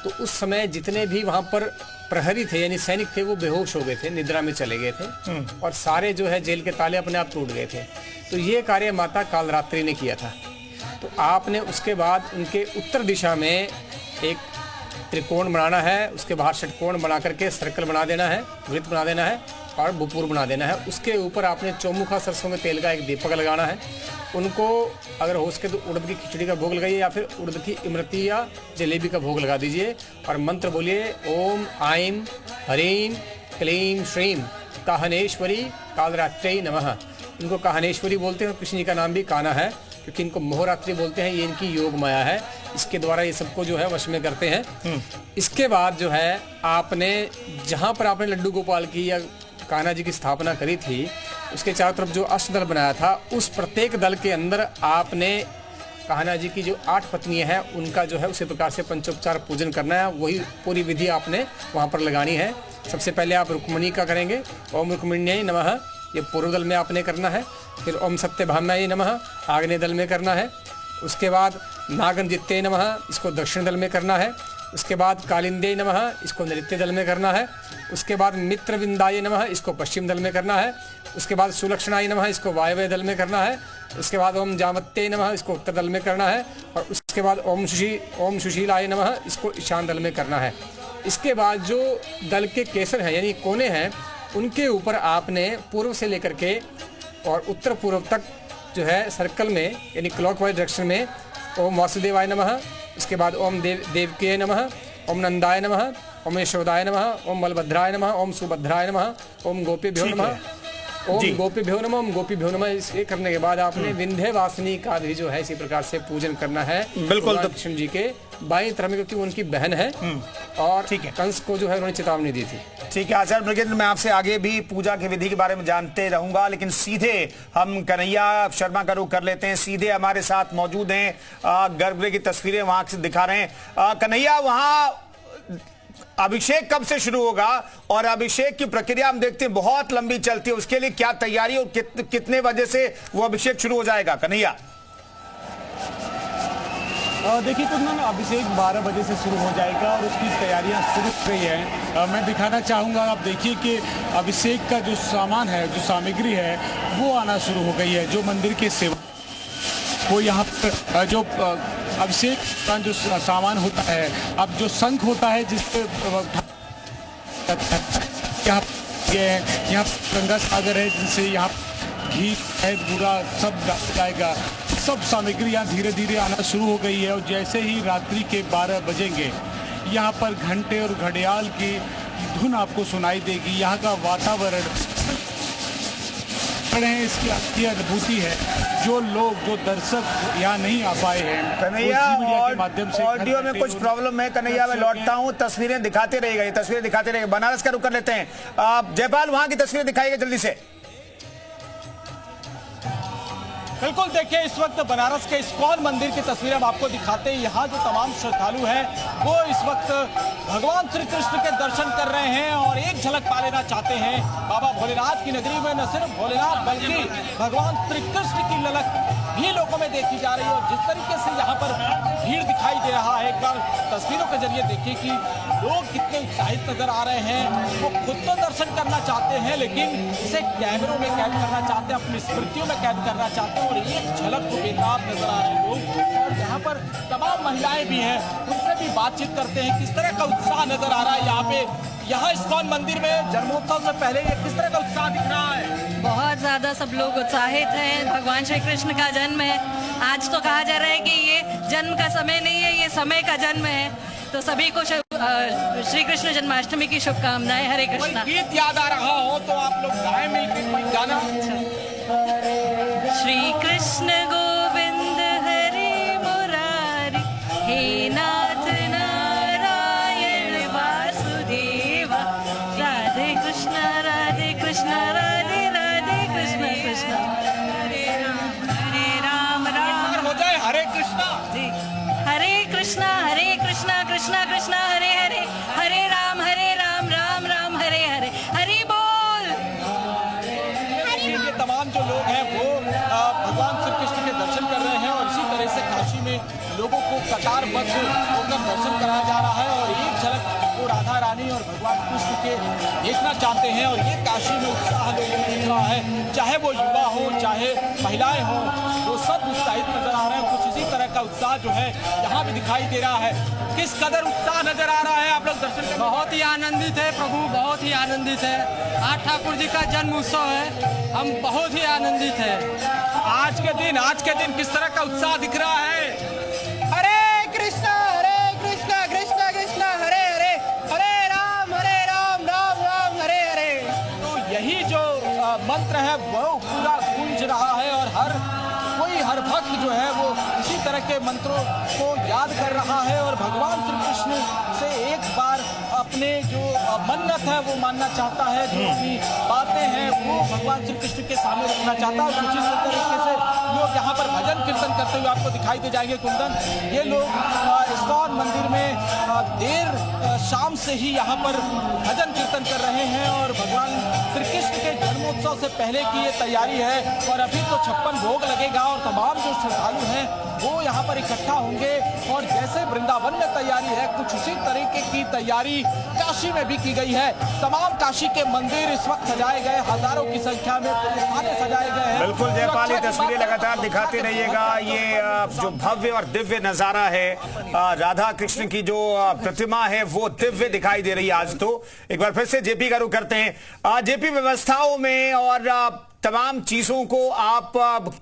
तो उस समय जितने भी वहाँ पर प्रहरी थे यानी सैनिक थे वो बेहोश हो गए थे, निद्रा में चले गए थे और सारे जो है जेल के ताले अपने आप टूट गए थे। तो ये कार्य माता कालरात्रि ने किया था। तो आपने उसके बाद उनके उत्तर दिशा में एक त्रिकोण बनाना है, उसके बाहर षटकोण बना करके सर्कल बना देना है, वृत्त बना देना है और बुपुर बना देना है। उसके ऊपर आपने चौमुखा सरसों के तेल का एक दीपक लगाना है। उनको अगर हो सके तो उड़द की खिचड़ी का भोग लगाइए या फिर उड़द की इमरती या जलेबी का भोग लगा दीजिए और मंत्र बोलिए ओम आइम हरीम क्लीम श्रीम काहनेश्वरी कालरात्रि नमः। इनको काहनेश्वरी बोलते हैं, कृष्ण जी का नाम भी कान्हा है क्योंकि इनको मोहरात्रि बोलते हैं, ये इनकी योग माया है, इसके द्वारा ये सबको जो है वश में करते हैं। इसके बाद जो है आपने जहाँ पर आपने लड्डू गोपाल की या कान्हा जी की स्थापना करी थी उसके चारों तरफ जो अष्टदल बनाया था उस प्रत्येक दल के अंदर आपने कान्हा जी की जो 8 पत्नियां हैं उनका जो है उसी प्रकार से पंचोपचार पूजन करना है। वही पूरी विधि आपने वहाँ पर लगानी है। सबसे पहले आप रुक्मणी का करेंगे, ओम रुक्मिण्याय नमः, ये पूर्व दल में आपने करना है। फिर ओम सत्यभामाय नमः आग्नेय दल में करना है। उसके बाद नागंजित्ते नमः, इसको दक्षिण दल में करना है। उसके बाद कालिंदे नमः, इसको नृत्य दल में करना है। उसके बाद मित्रविंदाय नमः, इसको पश्चिम दल में करना है। उसके बाद सुलक्षणाय नमः, इसको वायव्य दल में करना है। उसके बाद ओम जामत्ते नमः, इसको उत्तर दल में करना है। और उसके बाद ओम सुशीलाय नमः, इसको ईशान दल में करना है। इसके बाद जो दल के केसर हैं यानी कोने हैं उनके ऊपर आपने पूर्व से लेकर के और उत्तर पूर्व तक जो है सर्कल में यानी क्लॉकवाइज डायरेक्शन में ओम वासुदेवाय नमः, इसके बाद ओम देवकीय नमः, ओम नंदाय नमः, ओम यशोदाय नमः, ओम बलभद्राय नमः, ओम सुभद्राय नमः, ओम गोपीभ्यो नमः, ओम गोपीभ्यो नमः, ओम गोपीभ्यो नमः। ये करने के बाद आपने विंध्यवासिनी का भी जो है इसी प्रकार से पूजन करना है। बिल्कुल कृष्ण जी के बाईं तरफ में, क्योंकि उनकी बहन है और कंस को जो है उन्होंने चेतावनी दी थी। ठीक है आचार्य ब्रजेंद्र, मैं आपसे आगे भी पूजा की विधि के बारे में जानते रहूंगा, लेकिन सीधे हम कन्हैया शर्मा का रुख कर लेते हैं। सीधे हमारे साथ मौजूद हैं, गर्भगृह की तस्वीरें वहां से दिखा रहे हैं। कन्हैया, वहां अभिषेक कब से शुरू होगा और अभिषेक की प्रक्रिया हम देखते हैं बहुत लंबी चलती है, उसके लिए क्या तैयारी और कितने बजे से वो अभिषेक शुरू हो जाएगा? कन्हैया। देखिए कुंदन, अभिषेक 12 बजे से शुरू हो जाएगा और उसकी तैयारियां शुरू हो गई हैं। मैं दिखाना चाहूँगा, आप देखिए कि अभिषेक का जो सामान है, जो सामग्री है, वो आना शुरू हो गई है। जो मंदिर के सेवा वो यहाँ पर जो अभिषेक का जो सामान होता है, अब जो शंख होता है जिससे यहाँ गंगा सागर है, जिनसे यहाँ घी है पूरा सब जाएगा। सब सामग्री यहाँ धीरे धीरे आना शुरू हो गई है और जैसे ही रात्रि के 12 बजेंगे यहाँ पर घंटे और घड़ियाल की धुन आपको सुनाई देगी। यहाँ का वातावरण इसकी अच्छी अनुभूति है। जो लोग, जो दर्शक यहाँ नहीं आ पाए हैं, कन्हैया, मीडिया के माध्यम से ऑडियो में कुछ प्रॉब्लम है कन्हैया, मैं लौटता हूँ, तस्वीरें दिखाते रहेगा, ये तस्वीरें दिखाते रहेगा। बनारस का रुख कर लेते हैं। आप जयपाल, वहां की तस्वीरें दिखाइएगा जल्दी से। बिल्कुल, देखिए इस वक्त बनारस के इस्कॉन मंदिर की तस्वीर हम आपको दिखाते हैं। यहाँ जो तमाम श्रद्धालु हैं वो इस वक्त भगवान श्री कृष्ण के दर्शन कर रहे हैं और एक झलक पा लेना चाहते हैं बाबा भोलेनाथ की नगरी में। न सिर्फ भोलेनाथ बल्कि भगवान श्री कृष्ण की ललक भी लोगों में देखी जा रही है और जिस तरीके से यहाँ पर भीड़ दिखाई दे रहा है, एक बार तस्वीरों के जरिए देखिए कि लोग कितने उत्साहित नजर आ रहे हैं। वो खुद तो दर्शन करना चाहते हैं लेकिन इसे कैमरों में कैद करना चाहते हैं, अपनी स्मृतियों में कैद करना चाहते हैं और एक झलक को बेताब नजर आ रहे हैं लोग। और यहाँ पर तमाम महिलाएं भी हैं, उनसे भी बातचीत करते हैं। किस तरह का उत्साह नजर आ रहा है यहाँ पे, यहाँ इस्कॉन मंदिर में जन्मोत्सव से पहले ये किस तरह का उत्साह दिख रहा है? बहुत ज्यादा सब लोग उत्साहित हैं। भगवान श्री कृष्ण का जन्म है आज, तो कहा जा रहा है कि ये जन्म का समय नहीं है, ये समय का जन्म है। तो सभी को श्री कृष्ण जन्माष्टमी की शुभकामनाएं। हरे कृष्णा। गीत याद आ रहा हो तो आप लोग गाएं मिलकर कोई गाना। श्री कृष्ण गोविंद हरे मुरारी, हे नाथ नारायण वासुदेवा, राधे कृष्ण राधे कृष्ण राधे राधे कृष्ण कृष्ण हरे राम राम हो जाए हरे कृष्णा जी। हरे कृष्णा कृष्णा कृष्णा हरे हरे, हरे राम राम राम हरे हरे, हरि बोल। ये तमाम जो लोग हैं वो भगवान श्री कृष्ण के दर्शन कर रहे हैं और इसी तरह से काशी में लोगों को कतारबद्ध होकर दर्शन कराया जा रहा है और एक झलक वो राधा रानी और भगवान कृष्ण के देखना चाहते हैं और ये काशी में उत्साह लोगों में दिख रहा है। चाहे वो युवा हो, चाहे महिलाएं हो, वो सब उत्साहित नजर आ रहे हैं। कुछ इसी तरह का उत्साह जो है यहाँ भी दिखाई दे रहा है। किस कदर उत्साह नजर आ रहा है आप लोग दर्शन करने? बहुत ही आनंदित है प्रभु, बहुत ही आनंदित है। आज ठाकुर जी का जन्म उत्सव है, हम बहुत ही आनंदित है। आज के दिन किस तरह का उत्साह दिख रहा है? हरे कृष्णा कृष्णा कृष्णा हरे हरे, हरे राम राम राम हरे हरे। तो यही जो मंत्र है वो पूरा गूंज रहा है और हर भक्त जो है वो इसी तरह के मंत्रों को याद कर रहा है और भगवान श्री कृष्ण से एक बार अपने जो मन्नत है वो मानना चाहता है, जो अपनी बातें हैं वो भगवान श्री कृष्ण के सामने रखना चाहता है। और कुछ इस तरीके से लोग यहाँ पर भजन कीर्तन करते हुए आपको दिखाई दे जाएंगे। कुंदन, ये लोग इस्कॉन मंदिर में देर शाम से ही यहाँ पर भजन कीर्तन कर रहे हैं और भगवान श्री कृष्ण के जन्मोत्सव से पहले की ये तैयारी है और अभी तो 56 भोग लगेगा और तमाम जो श्रद्धालु हैं वो यहाँ पर इकट्ठा होंगे। और जैसे वृंदावन में तैयारी है, कुछ उसी तरीके की तैयारी काशी में भी की गई है। तमाम काशी के मंदिर इस वक्त सजाए गए, हजारों की संख्या में पुलिस सजाए गए हैं। बिल्कुल जयपाल, ये तस्वीरें लगातार दिखाते रहिएगा। ये जो भव्य और दिव्य नजारा है, राधा कृष्ण की जो प्रतिमा है वो दिव्य दिखाई दे रही है आज। तो एक बार फिर से जेपी का रुख करते हैं। जेपी, व्यवस्थाओं में और तमाम चीजों को आप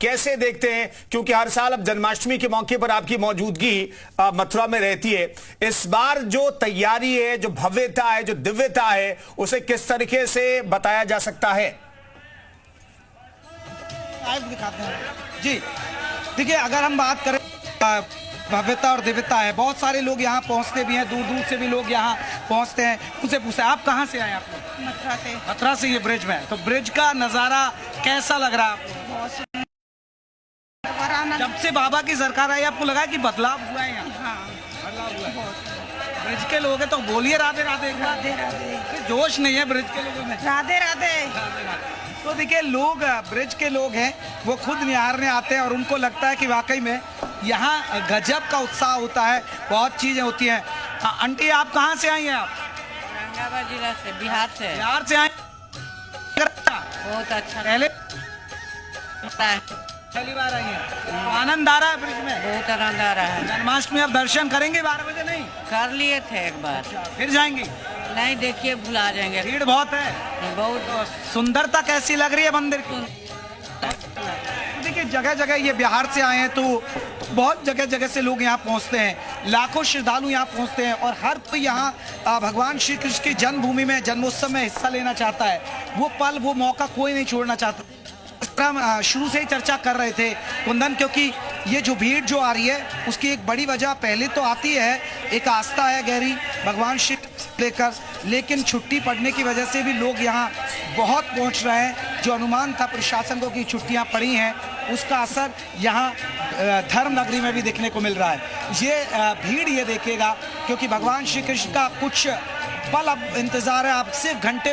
कैसे देखते हैं, क्योंकि हर साल अब जन्माष्टमी के मौके पर आपकी मौजूदगी मथुरा में रहती है। इस बार जो तैयारी है, जो भव्यता है, जो दिव्यता है, उसे किस तरीके से बताया जा सकता है? दिखाते हैं जी। देखिए, अगर हम बात करें भव्यता और दिव्यता है, बहुत सारे लोग यहाँ पहुँचते भी हैं, दूर दूर से भी लोग यहाँ पहुँचते हैं। उनसे पूछते हैं आप कहाँ से आए? आप लोग मथुरा से। मथुरा से। ये ब्रिज में, तो ब्रिज का नज़ारा कैसा लग रहा है आपको? जब से बाबा की सरकार आई आपको लगा कि बदलाव हुआ है यहाँ? हाँ, बदलाव हुआ है। ब्रिज के लोग हैं तो बोलिए राधे राधे। राधे राधे। जोश नहीं है ब्रिज के लोगों में? राधे राधे। तो देखिए, लोग ब्रिज के लोग हैं वो खुद निहारने आते हैं और उनको लगता है कि वाकई में यहाँ गजब का उत्साह होता है, बहुत चीजें होती हैं। आंटी आप कहाँ से आई हैं? आप औरंगाबाद जिला से, बिहार से। बिहार से आई? बहुत अच्छा पहले लगता है, पहली बार आई हैं, तो आनंद आ रहा है ब्रिज में? बहुत आनंद आ रहा है। जन्माष्टमी अब दर्शन करेंगे 12 बजे? नहीं, कर लिए थे एक बार। फिर जाएंगी? नहीं, देखिए भुला जाएंगे। भीड़ बहुत है। बहुत सुंदरता कैसी लग रही है मंदिर की? देखिए जगह जगह ये बिहार से आए हैं तो बहुत जगह जगह से लोग यहाँ पहुँचते हैं, लाखों श्रद्धालु यहाँ पहुँचते हैं और हर कोई यहाँ भगवान श्री कृष्ण की जन्मभूमि में, जन्मोत्सव में हिस्सा लेना चाहता है। वो पल, वो मौका कोई नहीं छोड़ना चाहता। हम शुरू से ही चर्चा कर रहे थे कुंदन, क्योंकि ये जो भीड़ जो आ रही है उसकी एक बड़ी वजह पहले तो आती है, एक आस्था है गहरी भगवान श्री लेकर, लेकिन छुट्टी पड़ने की वजह से भी लोग यहाँ बहुत पहुँच रहे हैं। जो अनुमान था प्रशासन को कि छुट्टियाँ पड़ी हैं, उसका असर यहाँ धर्म नगरी में भी देखने को मिल रहा है। ये भीड़ ये देखेगा क्योंकि भगवान श्री कृष्ण का कुछ पल अब इंतजार है। आप सिर्फ घंटे